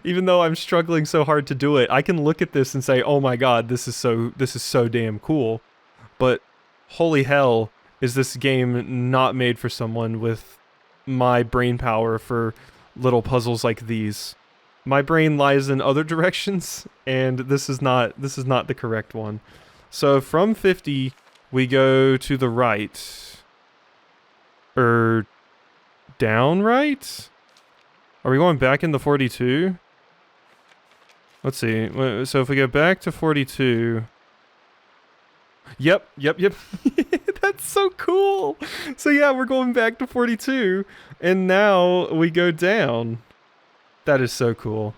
Even though I'm struggling so hard to do it, I can look at this and say, "Oh my god, this is so damn cool." But holy hell, is this game not made for someone with my brain power for little puzzles like these? My brain lies in other directions, and this is not the correct one. So from 50, we go to the right. Down right? Are we going back into 42? Let's see. So if we go back to 42... Yep. That's so cool. So yeah, we're going back to 42, and now we go down. That is so cool.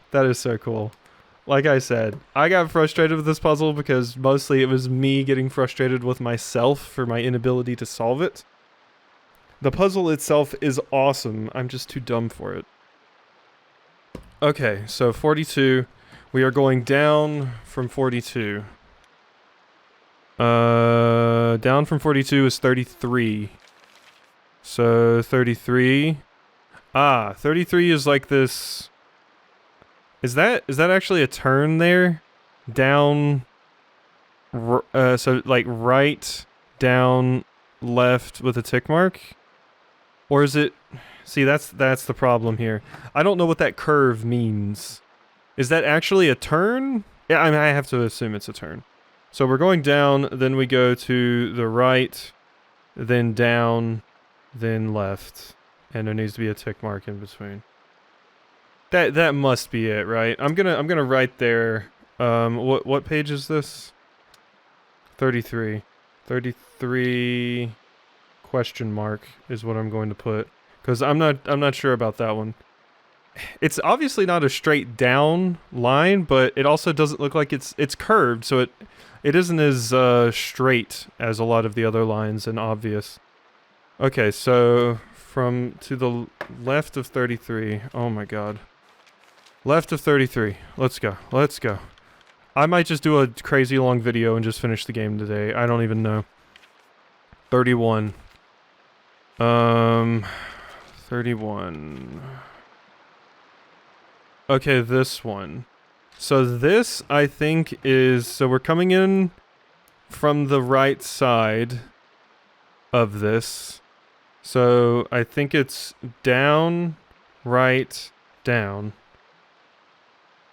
Like I said, I got frustrated with this puzzle because mostly it was me getting frustrated with myself for my inability to solve it. The puzzle itself is awesome. I'm just too dumb for it. Okay, so 42. We are going down from 42. Down from 42 is 33. So 33. 33 is like this. Is that actually a turn there? Down. So like right, down, left with a tick mark? Or is it... See, that's the problem here. I don't know what that curve means. Is that actually a turn? Yeah, I mean, I have to assume it's a turn. So we're going down, then we go to the right, then down, then left. And there needs to be a tick mark in between. That must be it, right? I'm gonna write there. What page is this? 33. 33 question mark is what I'm going to put, because I'm not sure about that one. It's obviously not a straight down line, but it also doesn't look like it's curved, so it isn't as straight as a lot of the other lines and obvious. Okay, so to the left of 33. Oh my god. Left of 33. Let's go. I might just do a crazy long video and just finish the game today. I don't even know. 31. 31. Okay, this one. So this, I think, is... So we're coming in from the right side of this. So I think it's down, right, down.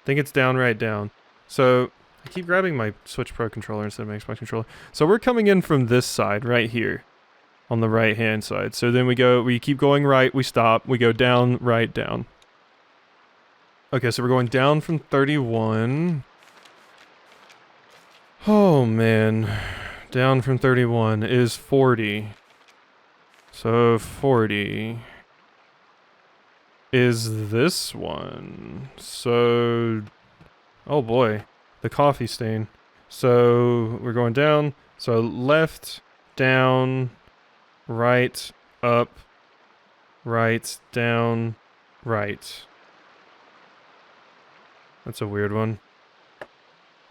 I think it's down, right, down. So I keep grabbing my Switch Pro controller instead of my Xbox controller. So we're coming in from this side right here on the right hand side. So then we keep going right, we stop, we go down, right, down. Okay, so we're going down from 31. Oh man. Down from 31 is 40. So 40 is this one. So, oh boy, the coffee stain. So we're going down. So left, down, right, up, right, down, right. That's a weird one.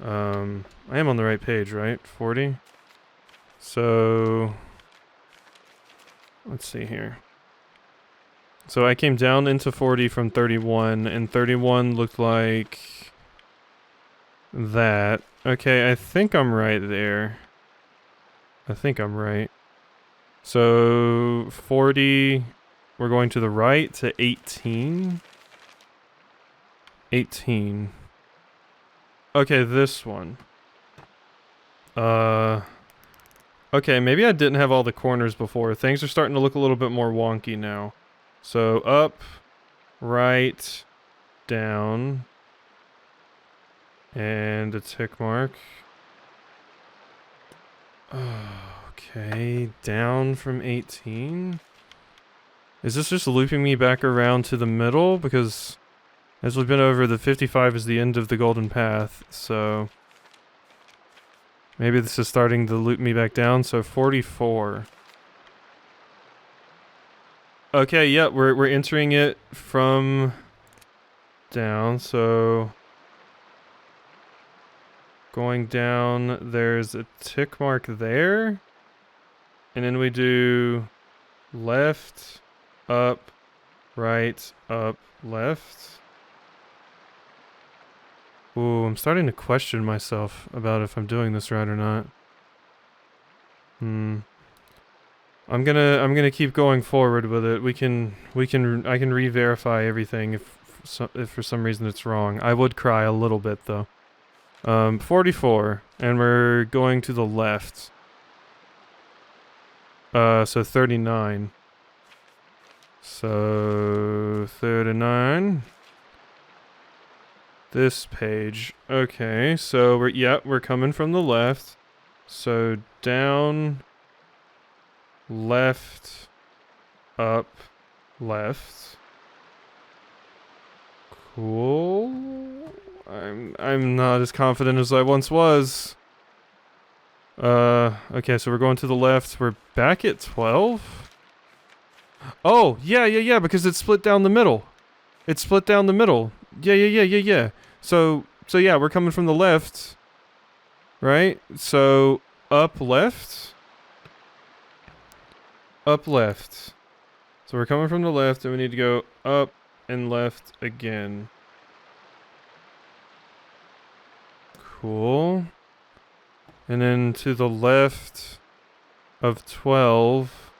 I am on the right page, right? 40. So let's see here. So I came down into 40 from 31, and 31 looked like that. Okay, I think I'm right there. I think I'm right. So 40, we're going to the right to 18. 18. Okay, this one. Okay, maybe I didn't have all the corners before. Things are starting to look a little bit more wonky now. So up, right, down, and a tick mark. Okay, down from 18. Is this just looping me back around to the middle? Because as we've been over, the 55 is the end of the golden path, so maybe this is starting to loop me back down. So 44. Okay, yeah, we're entering it from down, so going down, there's a tick mark there, and then we do left, up, right, up, left. Ooh, I'm starting to question myself about if I'm doing this right or not. I'm gonna keep going forward with it. I can re-verify everything if for some reason it's wrong. I would cry a little bit though. 44, and we're going to the left. So 39. So 39. This page. Okay, so we're coming from the left. So down, left, up, left. Cool. I'm not as confident as I once was. Okay, so we're going to the left. We're back at 12. Oh, yeah, because it's split down the middle. It's split down the middle. Yeah. So yeah, we're coming from the left. Right? So up left. Up left. So we're coming from the left and we need to go up and left again. Cool. And then to the left of 12.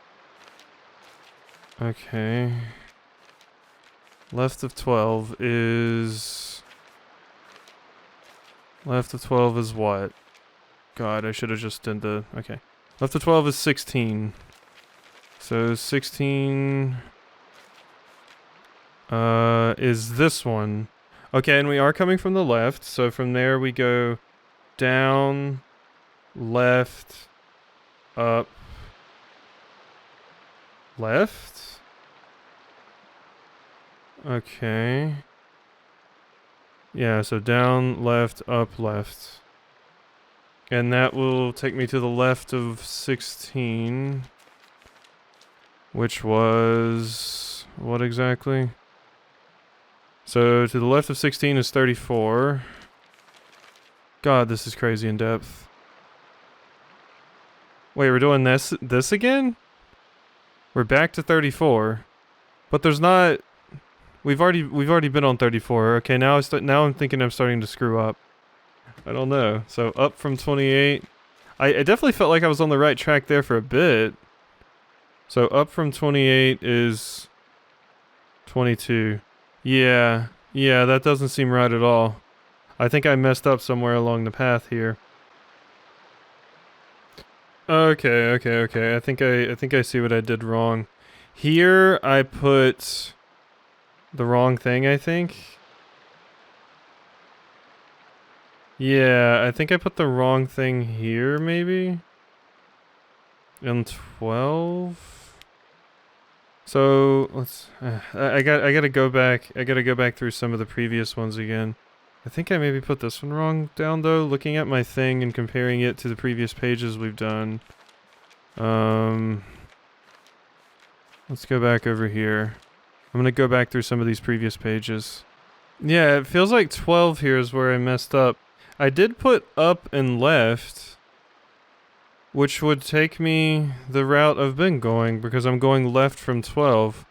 Okay. Left of 12 is... Left of 12 is what? God, I should have just done the... Okay. Left of 12 is 16. So 16... is this one. Okay, and we are coming from the left, so from there we go down, left, up, left. Okay. Yeah, so down, left, up, left. And that will take me to the left of 16. Which was... what exactly? So to the left of 16 is 34. God, this is crazy in depth. Wait, we're doing this again? We're back to 34. But there's not... We've already been on 34. Okay, now I'm thinking I'm starting to screw up. I don't know. So up from 28. I definitely felt like I was on the right track there for a bit. So up from 28 is 22. Yeah, that doesn't seem right at all. I think I messed up somewhere along the path here. Okay. I think I see what I did wrong. Here I put the wrong thing, I think. Yeah, I think I put the wrong thing here, maybe? In 12? So, let's... I gotta go back. I gotta go back through some of the previous ones again. I think I maybe put this one wrong down, though. Looking at my thing and comparing it to the previous pages we've done. Let's go back over here. I'm gonna go back through some of these previous pages. Yeah, it feels like 12 here is where I messed up. I did put up and left, which would take me the route I've been going, because I'm going left from 12.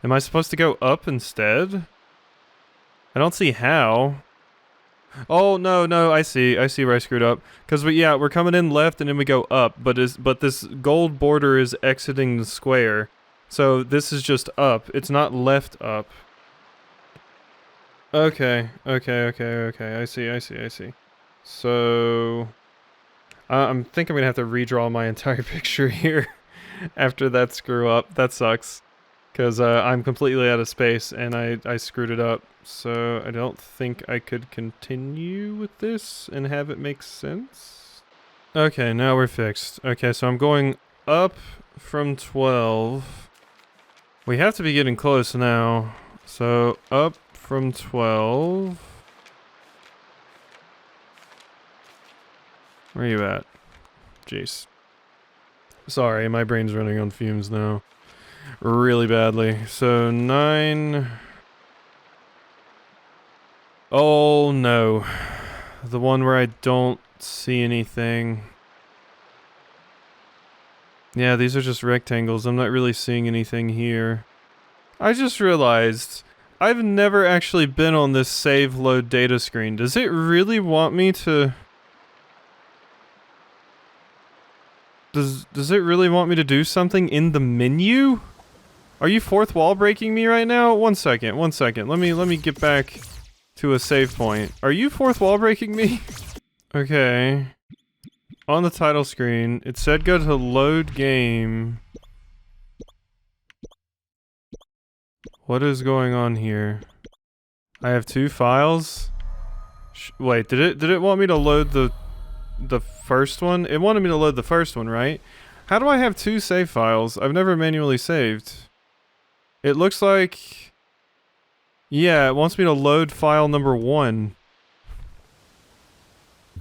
Am I supposed to go up instead? I don't see how. Oh, no, I see where I screwed up. Because, we're coming in left and then we go up, but this gold border is exiting the square. So this is just up. It's not left up. Okay. I see. So... I think I'm gonna have to redraw my entire picture here after that screw up. That sucks. Because I'm completely out of space and I screwed it up. So I don't think I could continue with this and have it make sense. Okay, now we're fixed. Okay, so I'm going up from 12. We have to be getting close now. So up from 12. Where are you at? Jeez. Sorry, my brain's running on fumes now. Really badly. So 9... Oh no. The one where I don't see anything. Yeah, these are just rectangles. I'm not really seeing anything here. I just realized I've never actually been on this save load data screen. Does it really want me to... Does it really want me to do something in the menu? Are you fourth wall breaking me right now? One second. Let me get back to a save point. Are you fourth wall breaking me? Okay. On the title screen, it said go to load game. What is going on here? I have two files? Wait, did it want me to load the first one? It wanted me to load the first one, right? How do I have two save files? I've never manually saved. It looks like... Yeah, it wants me to load file number 1.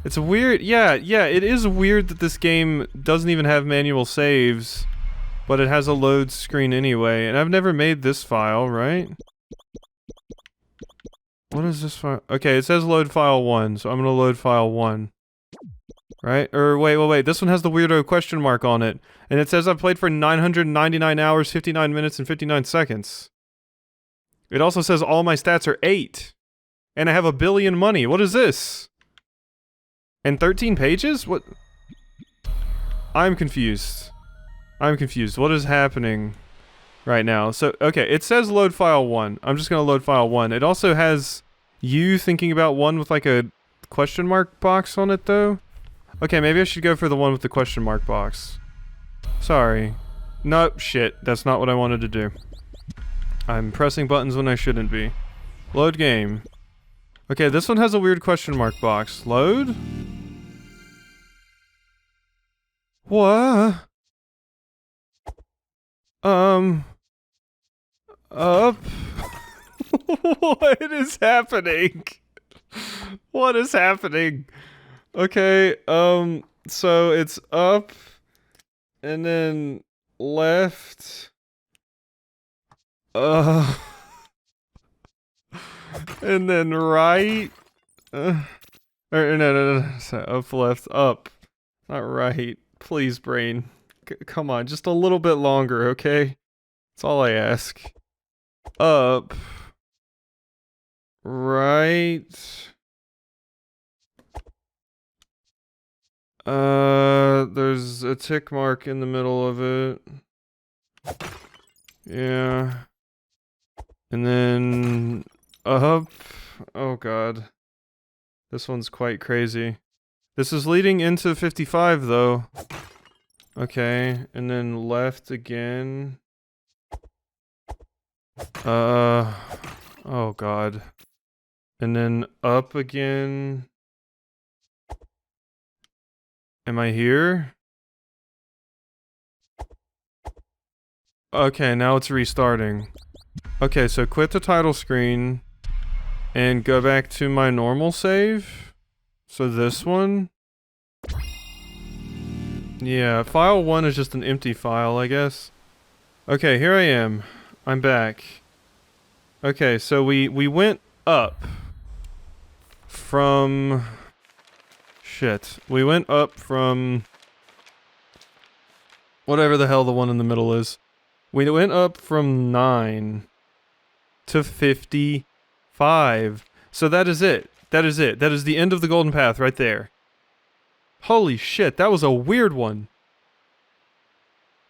It's weird. Yeah, it is weird that this game doesn't even have manual saves, but it has a load screen anyway, and I've never made this file, right? What is this file? Okay, it says load file 1, so I'm gonna load file 1. Right? Or wait, this one has the weirdo question mark on it, and it says I've played for 999 hours, 59 minutes, and 59 seconds. It also says all my stats are 8, and I have $1 billion money. What is this? And 13 pages? What? I'm confused. What is happening right now? So, okay, it says load file 1. I'm just gonna load file 1. It also has you thinking about 1 with like a question mark box on it, though. Okay, maybe I should go for the one with the question mark box. Sorry. Nope, shit. That's not what I wanted to do. I'm pressing buttons when I shouldn't be. Load game. Okay, this one has a weird question mark box. Load? What? Up? What is happening? What is happening? Okay, so it's up, and then left, and then right, Or, no. Up, left, up. Not right. Please, brain. Come on, just a little bit longer, okay? That's all I ask. Up. Right. There's a tick mark in the middle of it. Yeah. And then up. Oh god. This one's quite crazy. This is leading into 55 though. Okay, and then left again. Oh god. And then up again. Am I here? Okay, now it's restarting. Okay, so quit the title screen and go back to my normal save. So this one. Yeah, file 1 is just an empty file, I guess. Okay, here I am. I'm back. Okay, so we went up from... Shit. We went up from... whatever the hell the one in the middle is. We went up from 9 to 55. So that is it. That is it. That is the end of the golden path right there. Holy shit, that was a weird one.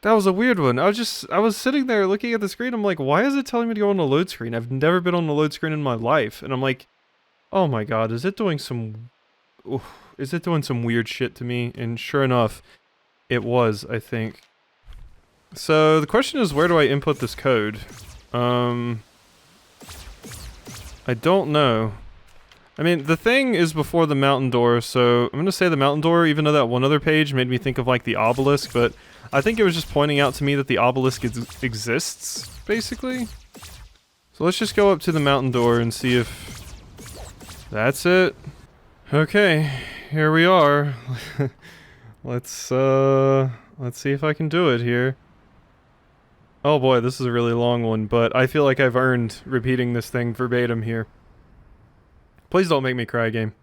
That was a weird one. I was sitting there looking at the screen. I'm like, why is it telling me to go on the load screen? I've never been on the load screen in my life. And I'm like, oh my god, is it doing some weird shit to me? And sure enough, it was, I think. So the question is, where do I input this code? I don't know. I mean, the thing is before the mountain door, so I'm gonna say the mountain door, even though that one other page made me think of like the obelisk, but I think it was just pointing out to me that the obelisk exists, basically. So let's just go up to the mountain door and see if that's it. Okay, here we are. Let's see if I can do it here. Oh boy, this is a really long one, but I feel like I've earned repeating this thing verbatim here. Please don't make me cry, game.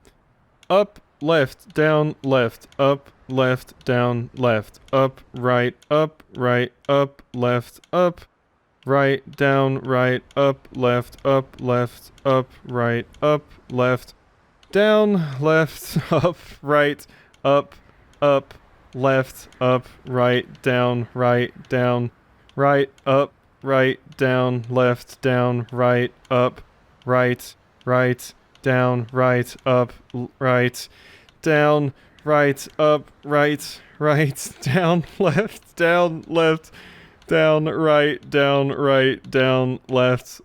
Up, left, down, left, up, left, down, left, up, right, up, left, up, right, down, right, up, left, right, up, left, down, left, up, right, up, left, up, right, down, right, up, right, down, left, down, right, up, right, down, right, up, right, down, right, up, right, down, left, down, down, right, down, left,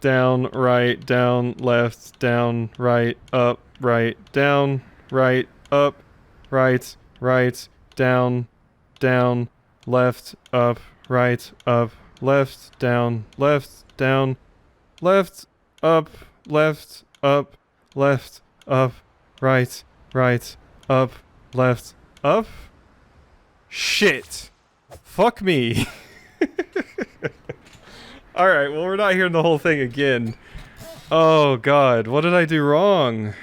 down, right, down, left, down, right, up, down, right, up, right, down, left, up, right, up, left, down, left, up, left, up, right, up, left, up. Shit. Fuck me. Alright, well we're not hearing the whole thing again. Oh god, what did I do wrong?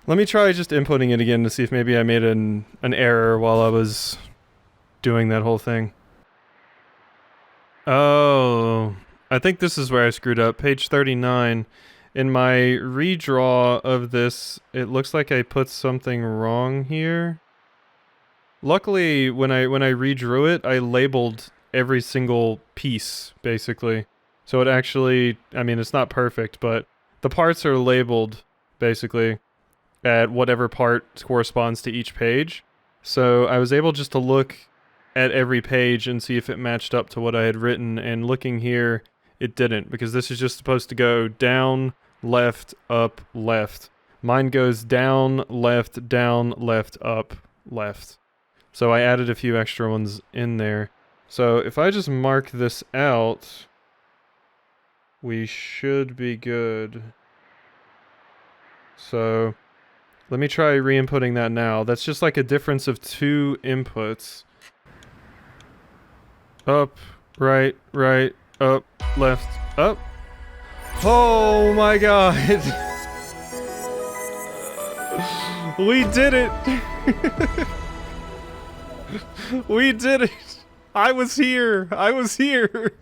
Let me try just inputting it again to see if maybe I made an error while I was doing that whole thing. Oh, I think this is where I screwed up. Page 39. In my redraw of this, it looks like I put something wrong here. Luckily, when I redrew it, I labeled every single piece, basically. So it actually, I mean, it's not perfect, but the parts are labeled, basically, at whatever part corresponds to each page. So I was able just to look at every page and see if it matched up to what I had written, and looking here, it didn't, because this is just supposed to go down, left, up, left. Mine goes down, left, up, left. So I added a few extra ones in there. So if I just mark this out, we should be good. So let me try re-inputting that now. That's just like a difference of 2 inputs. Up, right, up, left, up. Oh my god! We did it! We did it! I was here! I was here!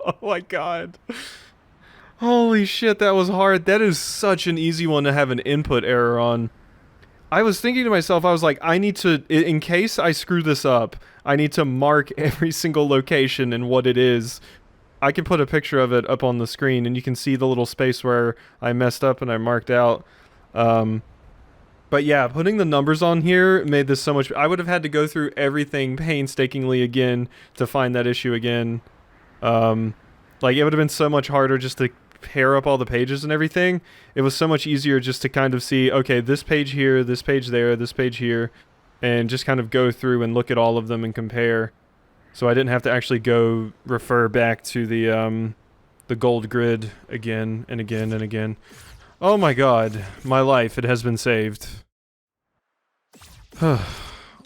Oh my god. Holy shit, that was hard. That is such an easy one to have an input error on. I was thinking to myself, I was like, I need to, in case I screw this up, I need to mark every single location and what it is. I can put a picture of it up on the screen and you can see the little space where I messed up and I marked out. But yeah, putting the numbers on here made this so much... I would have had to go through everything painstakingly again to find that issue again. Like, it would have been so much harder just to pair up all the pages and everything. It was so much easier just to kind of see, okay, this page here, this page there, this page here, and just kind of go through and look at all of them and compare. So I didn't have to actually go refer back to the gold grid again and again and again. Oh my god, my life, it has been saved.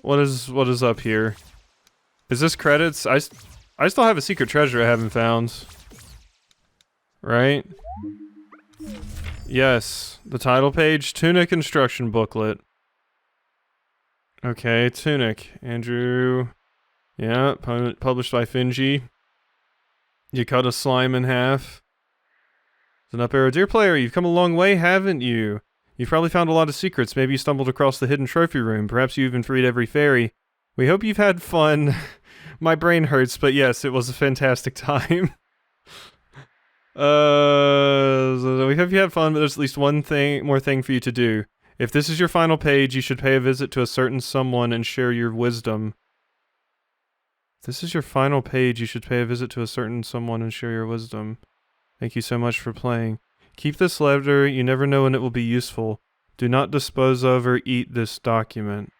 What is up here? Is this credits? I still have a secret treasure I haven't found. Right? Yes, the title page, Tunic instruction booklet. Okay, Tunic, Andrew. Yeah, published by Finji. You cut a slime in half. It's an up arrow. Dear player, you've come a long way, haven't you? You've probably found a lot of secrets. Maybe you stumbled across the hidden trophy room. Perhaps you even freed every fairy. We hope you've had fun. My brain hurts, but yes, it was a fantastic time. So we hope you had fun, but there's at least one more thing for you to do. If this is your final page, you should pay a visit to a certain someone and share your wisdom. If this is your final page, you should pay a visit to a certain someone and share your wisdom. Thank you so much for playing. Keep this letter, you never know when it will be useful. Do not dispose of or eat this document.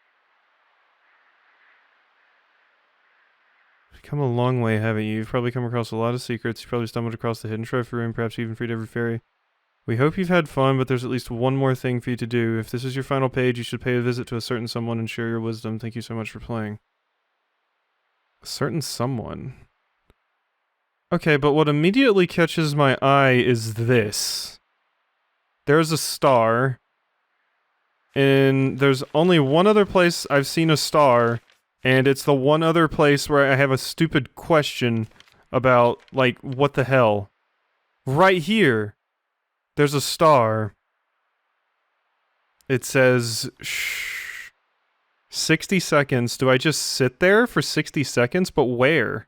You've come a long way, haven't you? You've probably come across a lot of secrets. You've probably stumbled across the hidden trophy room, perhaps you even freed every fairy. We hope you've had fun, but there's at least one more thing for you to do. If this is your final page, you should pay a visit to a certain someone and share your wisdom. Thank you so much for playing. A certain someone. Okay, but what immediately catches my eye is this. There's a star, and there's only one other place I've seen a star, and it's the one other place where I have a stupid question about, like, what the hell? Right here, there's a star. It says, shh, 60 seconds. Do I just sit there for 60 seconds? But where?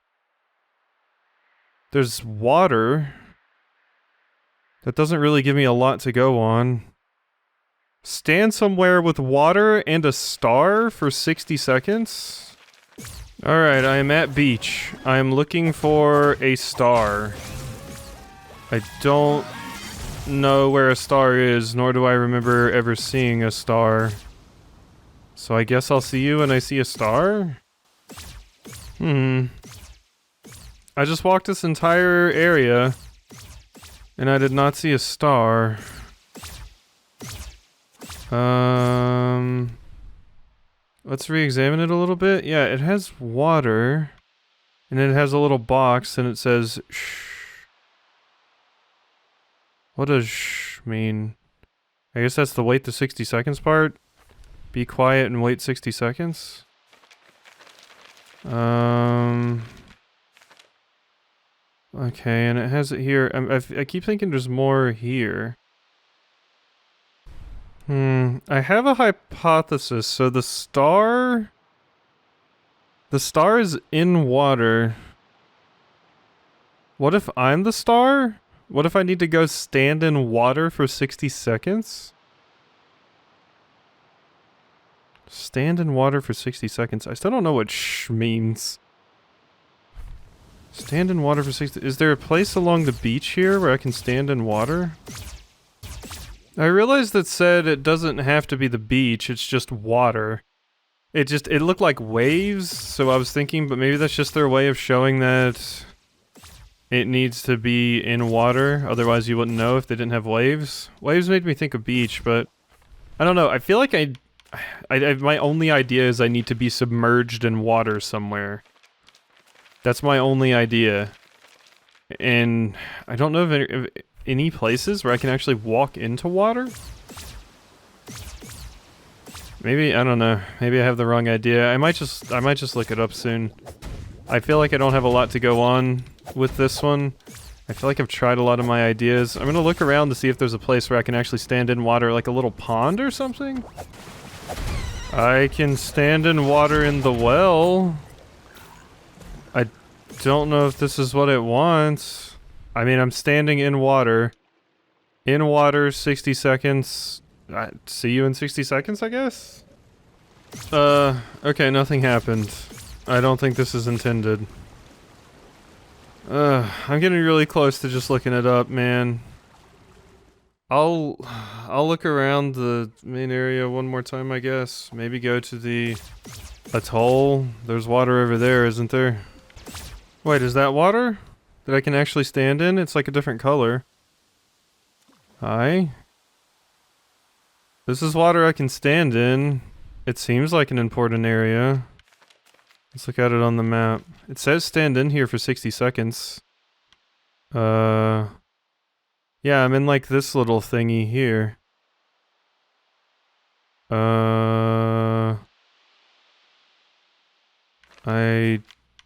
There's water. That doesn't really give me a lot to go on. Stand somewhere with water and a star for 60 seconds? Alright, I am at beach. I am looking for a star. I don't know where a star is, nor do I remember ever seeing a star. So I guess I'll see you when I see a star? I just walked this entire area, and I did not see a star. Let's re-examine it a little bit. Yeah, it has water, and it has a little box, and it says, shh. What does shh mean? I guess that's the wait the 60 seconds part. Be quiet and wait 60 seconds. Okay, and it has it here. I keep thinking there's more here. I have a hypothesis. So the star is in water. What if I'm the star? What if I need to go stand in water for 60 seconds? Stand in water for 60 seconds. I still don't know what shh means. Stand in water for 60... Is there a place along the beach here where I can stand in water? I realized that said it doesn't have to be the beach, it's just water. It looked like waves, so I was thinking, but maybe that's just their way of showing that it needs to be in water, otherwise you wouldn't know if they didn't have waves. Waves made me think of beach, but I don't know, I feel like my only idea is I need to be submerged in water somewhere. That's my only idea. And I don't know of any places where I can actually walk into water. Maybe, I don't know. Maybe I have the wrong idea. I might just look it up soon. I feel like I don't have a lot to go on with this one. I feel like I've tried a lot of my ideas. I'm gonna look around to see if there's a place where I can actually stand in water, like a little pond or something. I can stand in water in the well. I don't know if this is what it wants. I mean, I'm standing in water. In water, 60 seconds. See you in 60 seconds, I guess? Okay, nothing happened. I don't think this is intended. I'm getting really close to just looking it up, man. I'll look around the main area one more time, I guess. Maybe go to the atoll. There's water over there, isn't there? Wait, is that water that I can actually stand in? It's like a different color. Hi? This is water I can stand in. It seems like an important area. Let's look at it on the map. It says stand in here for 60 seconds. Yeah, I'm in like this little thingy here. I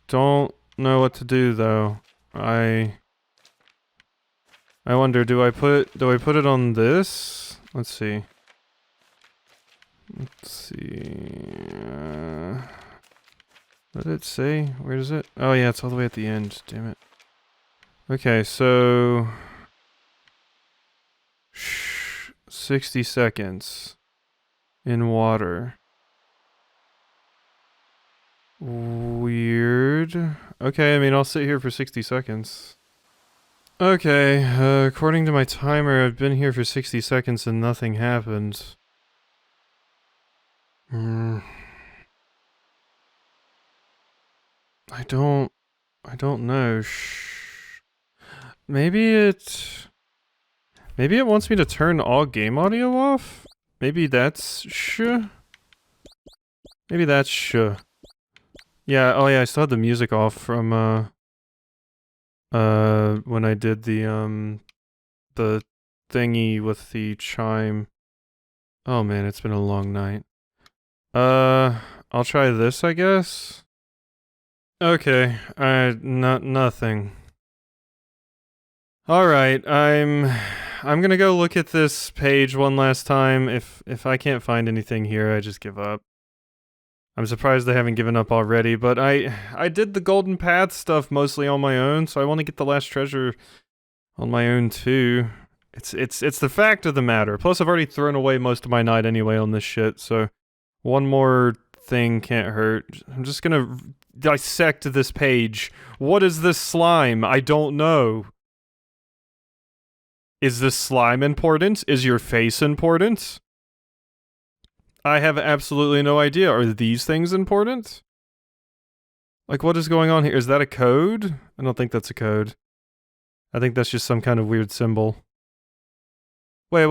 don't know what to do though. I wonder, do I put it on this? Let's see. Let's see. What did it say? Where is it? Oh yeah, it's all the way at the end. Damn it. Okay, so 60 seconds in water. Weird. Okay, I mean, I'll sit here for 60 seconds. Okay, according to my timer, I've been here for 60 seconds and nothing happened. I don't know. Maybe it wants me to turn all game audio off? Maybe that's Maybe that's Yeah, oh yeah, I still had the music off from, when I did the thingy with the chime. Oh man, it's been a long night. I'll try this, I guess. Okay, nothing. Alright, I'm gonna go look at this page one last time. If I can't find anything here, I just give up. I'm surprised they haven't given up already, but I did the Golden Path stuff mostly on my own, so I want to get the last treasure on my own too. It's the fact of the matter. Plus, I've already thrown away most of my night anyway on this shit, so one more thing can't hurt. I'm just gonna dissect this page. What is this slime? I don't know. Is this slime important? Is your face important? I have absolutely no idea. Are these things important? Like, what is going on here? Is that a code? I don't think that's a code. I think that's just some kind of weird symbol. Wait.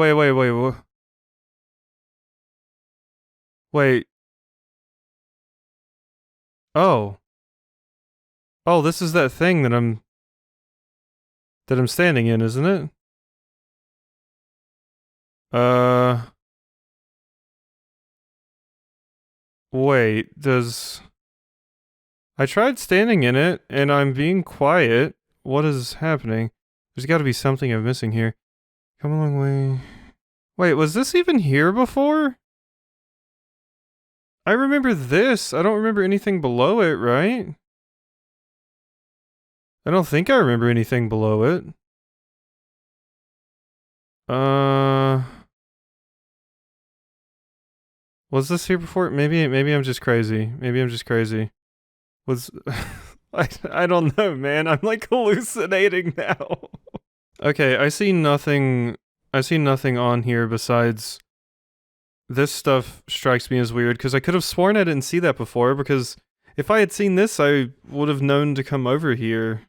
Wait. Oh. Oh, this is that thing that I'm standing in, isn't it? Wait, I tried standing in it, and I'm being quiet. What is happening? There's gotta be something I'm missing here. Come a long way. Wait, was this even here before? I remember this. I don't remember anything below it, right? I don't think I remember anything below it. Was this here before? Maybe I'm just crazy. Maybe I'm just crazy. Was... I don't know, man. I'm like hallucinating now. Okay, I see nothing on here besides this stuff strikes me as weird because I could have sworn I didn't see that before because if I had seen this, I would have known to come over here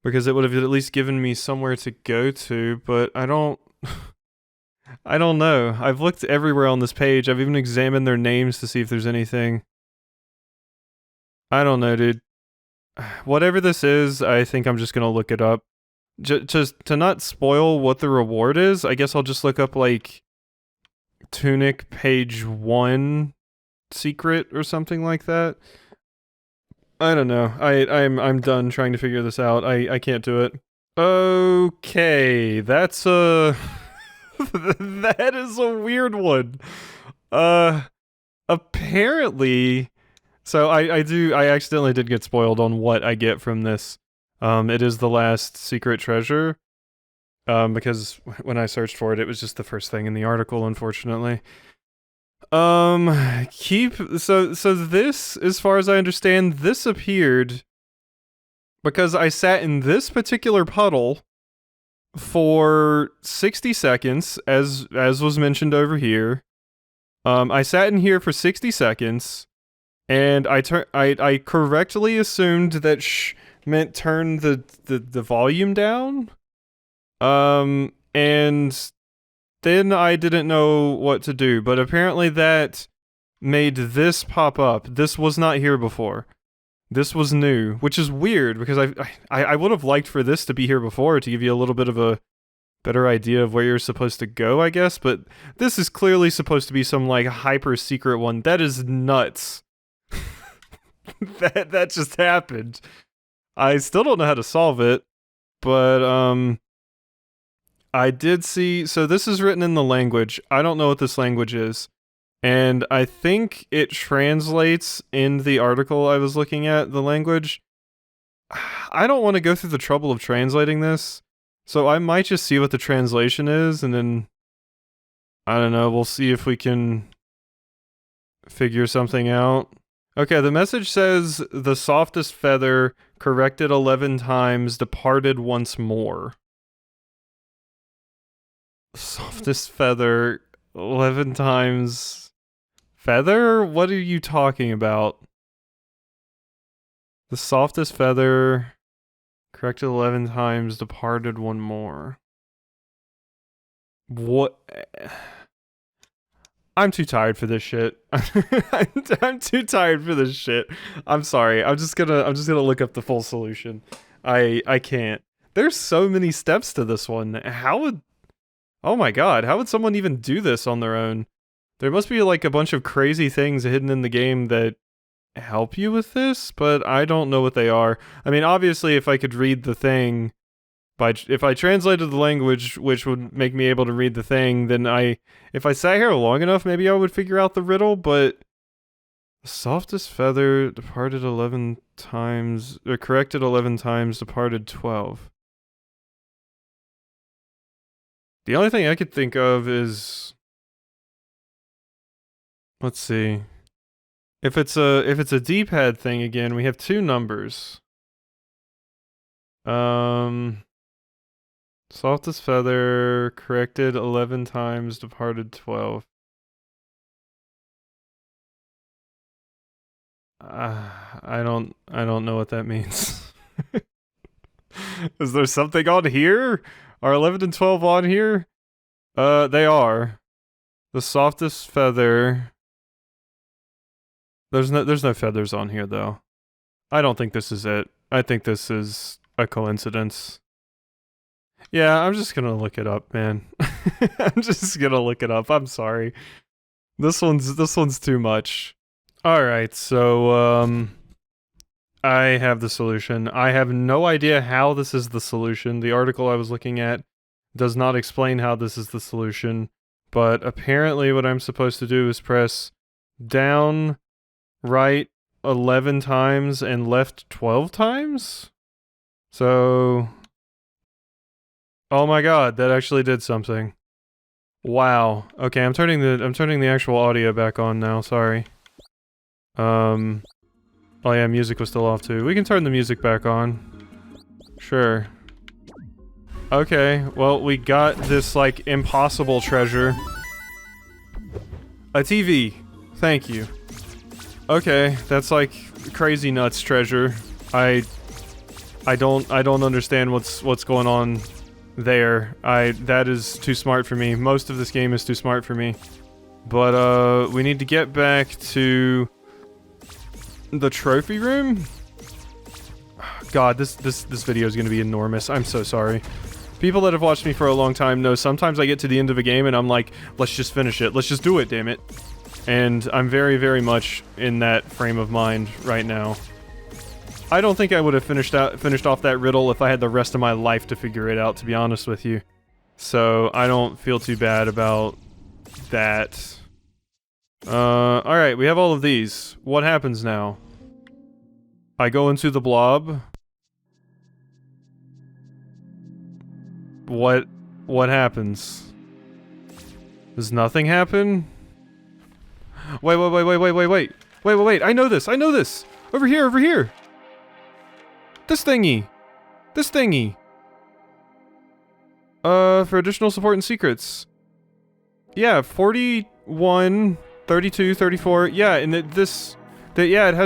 because it would have at least given me somewhere to go to, but I don't know. I've looked everywhere on this page. I've even examined their names to see if there's anything. I don't know, dude. Whatever this is, I think I'm just gonna look it up. Just to not spoil what the reward is, I guess I'll just look up, like, Tunic page 1 secret or something like that. I don't know. I'm done trying to figure this out. I can't do it. Okay, that's that is a weird one. Apparently, so I accidentally did get spoiled on what I get from this. It is the last secret treasure. Because when I searched for it, it was just the first thing in the article, unfortunately. So this, as far as I understand, this appeared because I sat in this particular puddle for 60 seconds, as was mentioned over here. I sat in here for 60 seconds, and I correctly assumed that meant turn the volume down. And then I didn't know what to do, but apparently that made this pop up. This was not here before. This was new, which is weird because I would have liked for this to be here before to give you a little bit of a better idea of where you're supposed to go, I guess, but this is clearly supposed to be some like hyper secret one. That is nuts. that just happened. I still don't know how to solve it, but I did see, so this is written in the language. I don't know what this language is. And I think it translates in the article I was looking at, the language. I don't want to go through the trouble of translating this. So I might just see what the translation is, and then, I don't know, we'll see if we can figure something out. Okay, the message says, the softest feather, corrected 11 times, departed once more. Softest feather, 11 times feather? What are you talking about? The softest feather, corrected 11 times, departed one more. What? I'm too tired for this shit. I'm too tired for this shit. I'm sorry. I'm just gonna look up the full solution. I can't. There's so many steps to this one. How would... Oh my god, how would someone even do this on their own? There must be like a bunch of crazy things hidden in the game that help you with this, but I don't know what they are. I mean, obviously, if I could read the thing, if I translated the language, which would make me able to read the thing, then if I sat here long enough, maybe I would figure out the riddle, but the softest feather departed 11 times, or corrected 11 times, departed 12. The only thing I could think of is, let's see. If it's a D-pad thing again, we have two numbers. Softest feather, corrected 11 times, departed 12. I don't know what that means. Is there something on here? Are 11 and 12 on here? They are. The softest feather. There's no feathers on here though. I don't think this is it. I think this is a coincidence. Yeah, I'm just gonna look it up, man. I'm just gonna look it up. I'm sorry. This one's too much. Alright, so I have the solution. I have no idea how this is the solution. The article I was looking at does not explain how this is the solution, but apparently what I'm supposed to do is press down, right 11 times, and left 12 times? So... Oh my god, that actually did something. Wow. Okay, I'm turning the actual audio back on now, sorry. Oh yeah, music was still off too. We can turn the music back on. Sure. Okay, well, we got this, like, impossible treasure. A TV. Thank you. Okay, that's, like, crazy nuts treasure. I don't understand what's going on there. That is too smart for me. Most of this game is too smart for me. But, we need to get back to the trophy room? God, this video is gonna be enormous. I'm so sorry. People that have watched me for a long time know sometimes I get to the end of a game and I'm like, let's just finish it. Let's just do it, damn it. And I'm very, very much in that frame of mind right now. I don't think I would have finished off that riddle if I had the rest of my life to figure it out, to be honest with you. So I don't feel too bad about that. Alright, we have all of these. What happens now? I go into the blob. What happens? Does nothing happen? Wait, I know this, Over here! This thingy! For additional support and secrets. Yeah, 41, 32, 34, yeah, and it has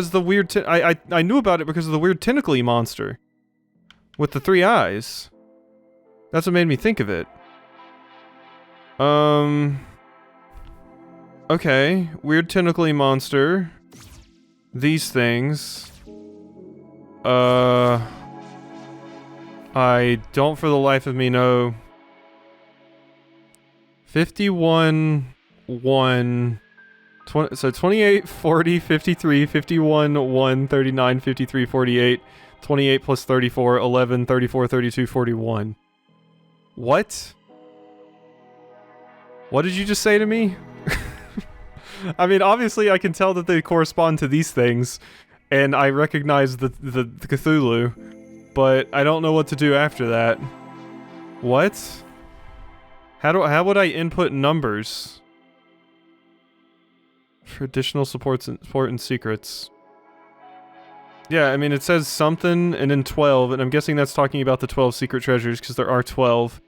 the weird I knew about it because of the weird tentacly monster. With the 3 eyes. That's what made me think of it. Okay, weird tentacly monster. These things. I don't for the life of me know. 51, 1, 20, so 28, 40, 53, 51, 1, 39, 53, 48, 28 plus 34, 11, 34, 32, 41. What? What did you just say to me? I mean, obviously I can tell that they correspond to these things, and I recognize the Cthulhu, but I don't know what to do after that. What? How would I input numbers? For additional support and secrets. Yeah, I mean, it says something and then 12, and I'm guessing that's talking about the 12 secret treasures, because there are 12.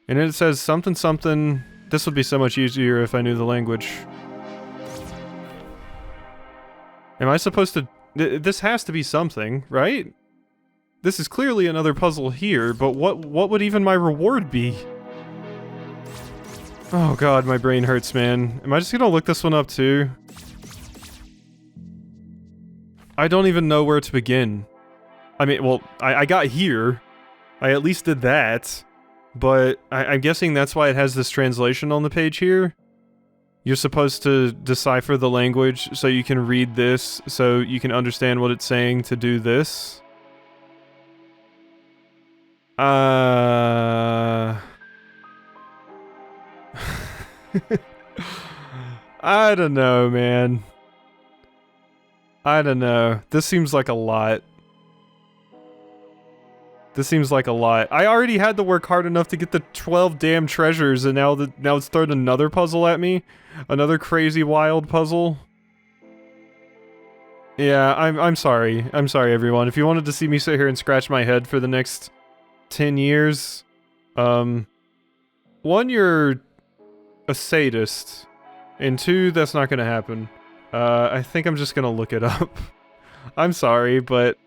And then it says something something. This would be so much easier if I knew the language. Am I supposed to... This has to be something, right? This is clearly another puzzle here, but what would even my reward be? Oh god, my brain hurts, man. Am I just gonna look this one up too? I don't even know where to begin. I mean, well, I got here. I at least did that. But I'm guessing that's why it has this translation on the page here. You're supposed to decipher the language so you can read this, so you can understand what it's saying to do this. I don't know, man. I don't know. This seems like a lot. This seems like a lot. I already had to work hard enough to get the 12 damn treasures, and now it's throwing another puzzle at me. Another crazy wild puzzle. Yeah, I'm sorry. I'm sorry, everyone. If you wanted to see me sit here and scratch my head for the next 10 years, one, you're a sadist, and two, that's not gonna happen. I think I'm just gonna look it up. I'm sorry, but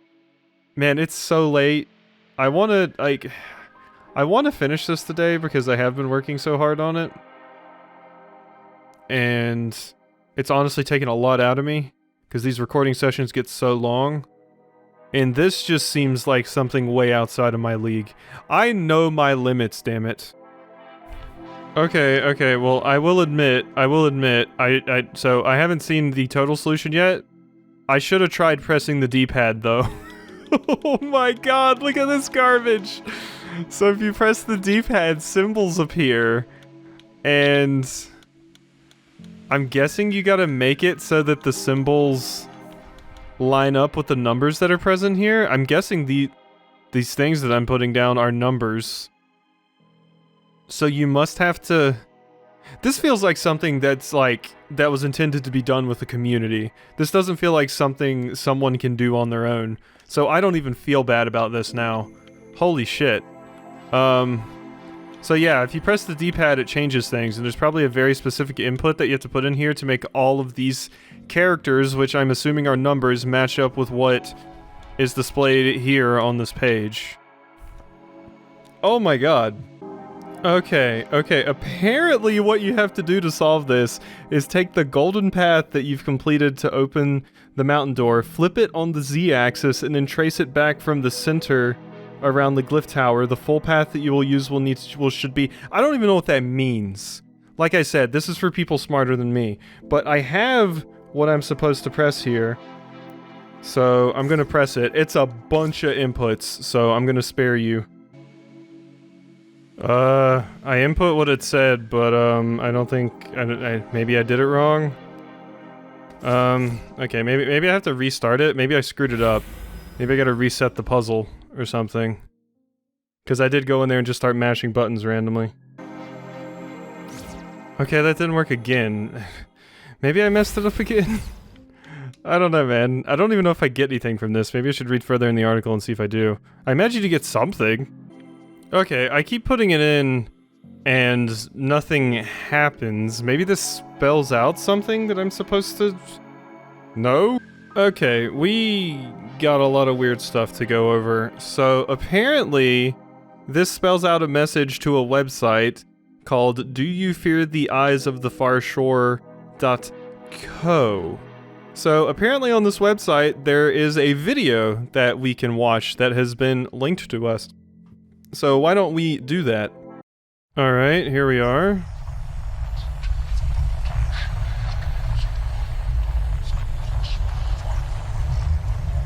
man, it's so late. I wanna finish this today because I have been working so hard on it. And it's honestly taken a lot out of me, because these recording sessions get so long. And this just seems like something way outside of my league. I know my limits, damn it. Okay, well, I will admit, so I haven't seen the total solution yet. I should have tried pressing the D-pad, though. Oh my god, look at this garbage! So if you press the D-pad, symbols appear, and I'm guessing you gotta make it so that the symbols line up with the numbers that are present here. I'm guessing these things that I'm putting down are numbers. So you must have to... This feels like something that was intended to be done with the community. This doesn't feel like something someone can do on their own. So I don't even feel bad about this now. Holy shit. So yeah, if you press the D-pad, it changes things, and there's probably a very specific input that you have to put in here to make all of these characters, which I'm assuming are numbers, match up with what is displayed here on this page. Oh my god. Okay, apparently what you have to do to solve this is take the golden path that you've completed to open the mountain door, flip it on the Z-axis, and then trace it back from the center around the glyph tower. The full path that you will use should be... I don't even know what that means. Like I said, this is for people smarter than me. But I have what I'm supposed to press here. So I'm gonna press it. It's a bunch of inputs, so I'm gonna spare you. I input what it said, but I don't think... maybe I did it wrong? Okay, maybe I have to restart it. Maybe I screwed it up. Maybe I gotta reset the puzzle or something. Because I did go in there and just start mashing buttons randomly. Okay, that didn't work again. Maybe I messed it up again? I don't know, man. I don't even know if I get anything from this. Maybe I should read further in the article and see if I do. I imagine you get something. Okay, I keep putting it in, and nothing happens. Maybe this spells out something that I'm supposed to... know? Okay, we got a lot of weird stuff to go over. So, apparently, this spells out a message to a website called Do You Fear the Eyes of the Far Shore.co. So apparently on this website there is a video that we can watch that has been linked to us. So why don't we do that? Alright, here we are.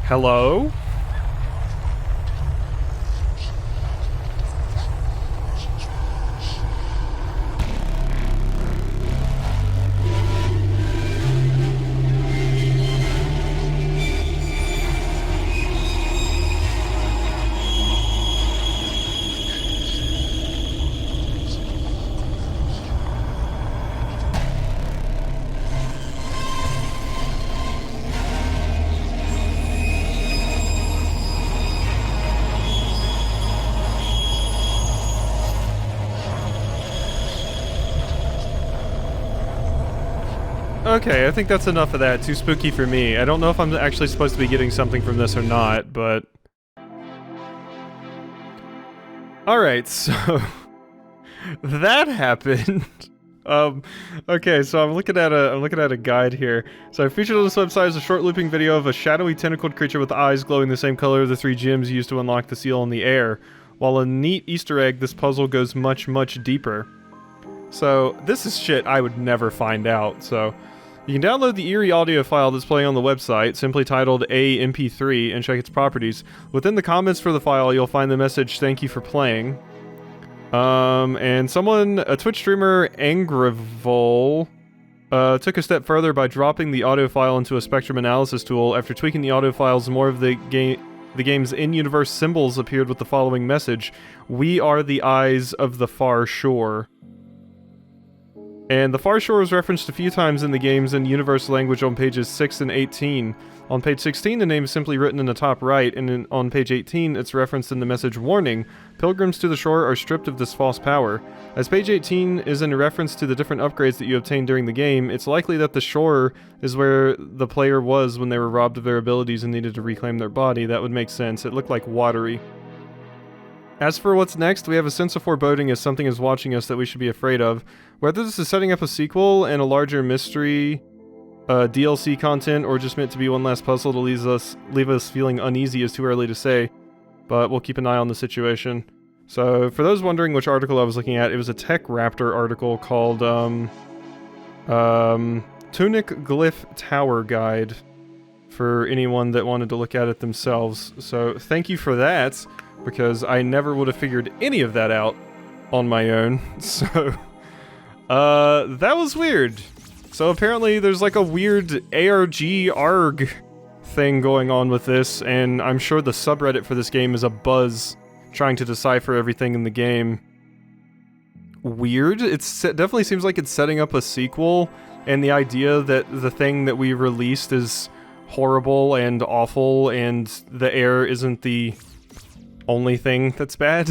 Hello? Okay, I think that's enough of that. Too spooky for me. I don't know if I'm actually supposed to be getting something from this or not, but... Alright, so... that happened. Okay, so I'm looking at a guide here. So I featured on this website is a short looping video of a shadowy tentacled creature with eyes glowing the same color of the 3 gems used to unlock the seal in the air. While a neat Easter egg, this puzzle goes much, much deeper. So, this is shit I would never find out, so... You can download the eerie audio file that's playing on the website, simply titled AMP3, and check its properties. Within the comments for the file, you'll find the message, "Thank you for playing." And a Twitch streamer, Unravel, took a step further by dropping the audio file into a spectrum analysis tool. After tweaking the audio files, more of the game's in-universe symbols appeared with the following message: "We are the eyes of the far shore." And the Far Shore is referenced a few times in the game's in-universe language on pages 6 and 18. On page 16, the name is simply written in the top right, and on page 18, it's referenced in the message, "Warning, pilgrims to the shore are stripped of this false power." As page 18 is in reference to the different upgrades that you obtained during the game, it's likely that the shore is where the player was when they were robbed of their abilities and needed to reclaim their body. That would make sense. It looked like watery. As for what's next, we have a sense of foreboding as something is watching us that we should be afraid of. Whether this is setting up a sequel and a larger mystery, DLC content, or just meant to be one last puzzle to leave us feeling uneasy is too early to say, but we'll keep an eye on the situation. So, for those wondering which article I was looking at, it was a Tech Raptor article called, Tunic Glyph Tower Guide, for anyone that wanted to look at it themselves. So, thank you for that, because I never would have figured any of that out on my own, so... that was weird. So apparently there's like a weird ARG thing going on with this, and I'm sure the subreddit for this game is abuzz trying to decipher everything in the game. Weird. It definitely seems like it's setting up a sequel, and the idea that the thing that we released is horrible and awful, and the air isn't the only thing that's bad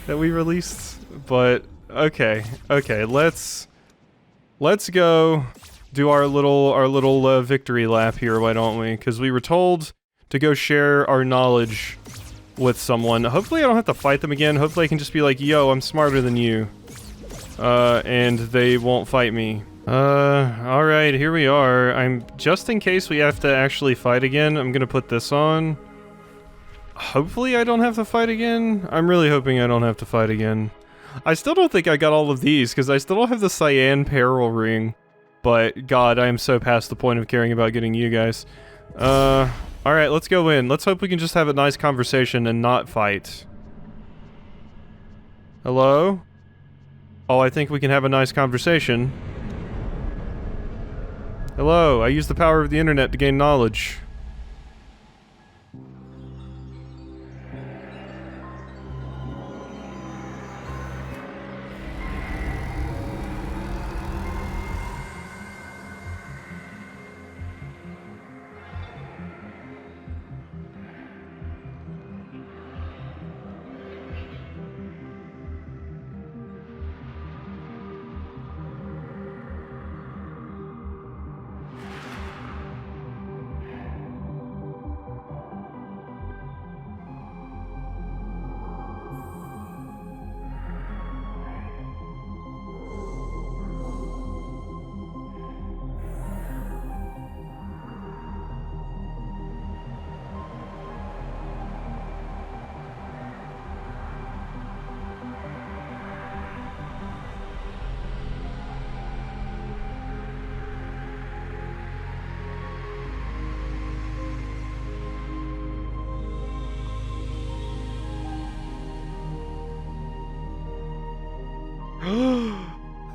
that we released, but... Okay, let's go do our little victory lap here, why don't we? Because we were told to go share our knowledge with someone. Hopefully I don't have to fight them again. Hopefully I can just be like, yo, I'm smarter than you. And they won't fight me. Alright, here we are. Just in case we have to actually fight again, I'm gonna put this on. hopefully I don't have to fight again. I'm really hoping I don't have to fight again. I still don't think I got all of these, because I still don't have the cyan peril ring. But, God, I am so past the point of caring about getting you guys. Alright, let's go in. Let's hope we can just have a nice conversation and not fight. Hello? Oh, I think we can have a nice conversation. Hello, I use the power of the internet to gain knowledge.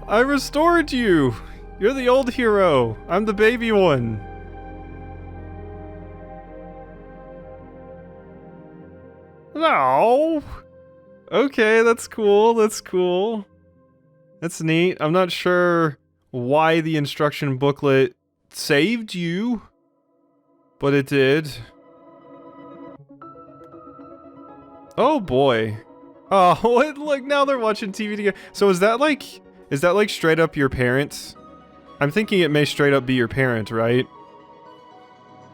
I restored you! You're the old hero. I'm the baby one. No. Okay, that's cool. That's cool. That's neat. I'm not sure why the instruction booklet saved you, but it did. Oh boy. Oh, what? Look, now they're watching TV together. So is that like straight up your parents? I'm thinking it may straight up be your parent, right?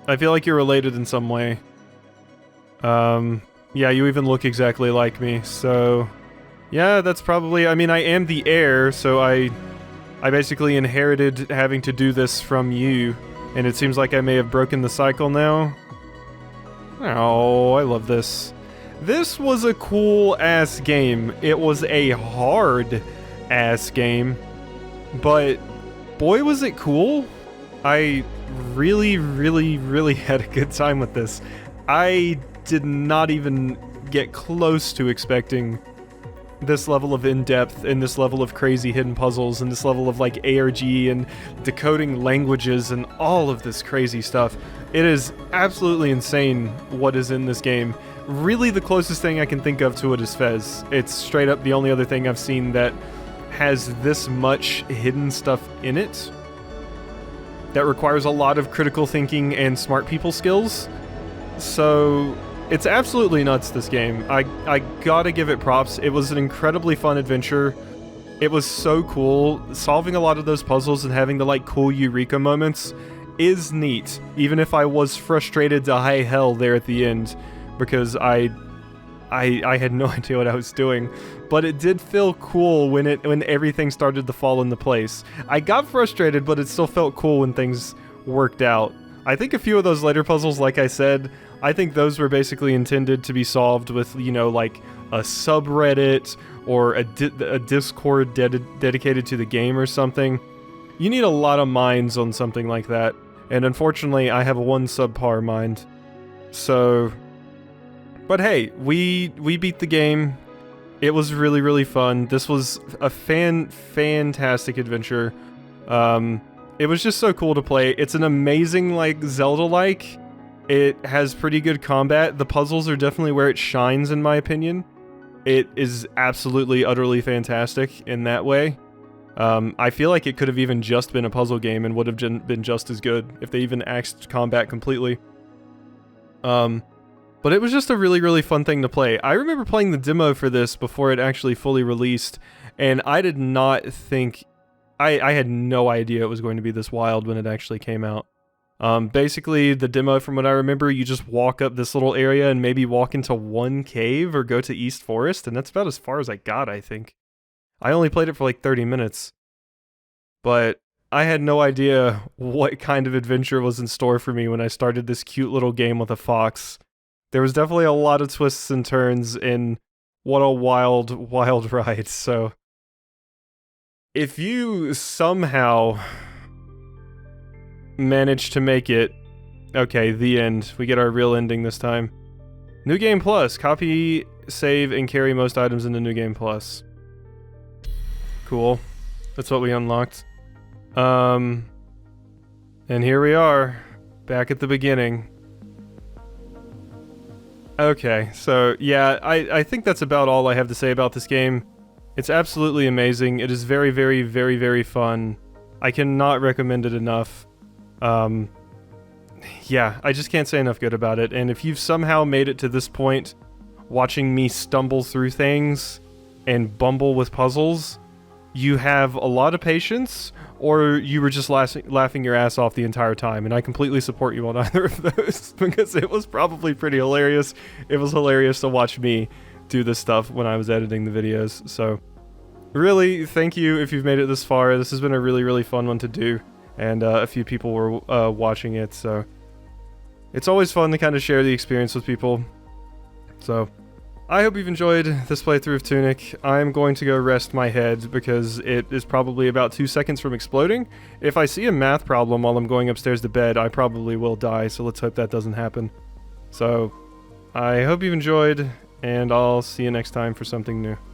I feel like you're related in some way. Yeah, you even look exactly like me, so... Yeah, that's probably... I mean, I am the heir, so I basically inherited having to do this from you. And it seems like I may have broken the cycle now. Oh, I love this. This was a cool-ass game. It was a hard-ass game. But, boy was it cool. I really, really, really had a good time with this. I did not even get close to expecting this level of in-depth and this level of crazy hidden puzzles and this level of like ARG and decoding languages and all of this crazy stuff. It is absolutely insane what is in this game. Really the closest thing I can think of to it is Fez. It's straight up the only other thing I've seen that has this much hidden stuff in it that requires a lot of critical thinking and smart people skills. So it's absolutely nuts, this game. I gotta give it props. It was an incredibly fun adventure. It was so cool. Solving a lot of those puzzles and having the like cool eureka moments is neat, even if I was frustrated to high hell there at the end, because I had no idea what I was doing. But it did feel cool when everything started to fall into place. I got frustrated, but it still felt cool when things worked out. I think a few of those later puzzles, like I said, I think those were basically intended to be solved with, you know, like a subreddit or a Discord dedicated to the game or something. You need a lot of minds on something like that, and unfortunately I have one subpar mind. So, but hey, we beat the game. It was really, really fun. This was a fantastic adventure. It was just so cool to play. It's an amazing, like, Zelda-like. It has pretty good combat. The puzzles are definitely where it shines, in my opinion. It is absolutely, utterly fantastic in that way. I feel like it could have even just been a puzzle game and would have been just as good if they even axed combat completely. But it was just a really, really fun thing to play. I remember playing the demo for this before it actually fully released, and I did not think... I had no idea it was going to be this wild when it actually came out. Basically, the demo, from what I remember, you just walk up this little area and maybe walk into one cave or go to East Forest, and that's about as far as I got, I think. I only played it for like 30 minutes. But I had no idea what kind of adventure was in store for me when I started this cute little game with a fox. There was definitely a lot of twists and turns, and what a wild, wild ride. So, if you somehow manage to make it, okay, the end. We get our real ending this time. New Game Plus. Copy, save, and carry most items into New Game Plus. Cool. That's what we unlocked. And here we are, back at the beginning. Okay, so yeah, I think that's about all I have to say about this game. It's absolutely amazing. It is very, very, very, very fun. I cannot recommend it enough. Yeah, I just can't say enough good about it. And if you've somehow made it to this point, watching me stumble through things and bumble with puzzles, you have a lot of patience, or you were just laughing your ass off the entire time, and I completely support you on either of those, because it was probably pretty hilarious. It was hilarious to watch me do this stuff when I was editing the videos, so really, thank you if you've made it this far. This has been a really, really fun one to do, and a few people were watching it, so it's always fun to kind of share the experience with people. So I hope you've enjoyed this playthrough of Tunic. I'm going to go rest my head because it is probably about 2 seconds from exploding. If I see a math problem while I'm going upstairs to bed, I probably will die, so let's hope that doesn't happen. So, I hope you've enjoyed, and I'll see you next time for something new.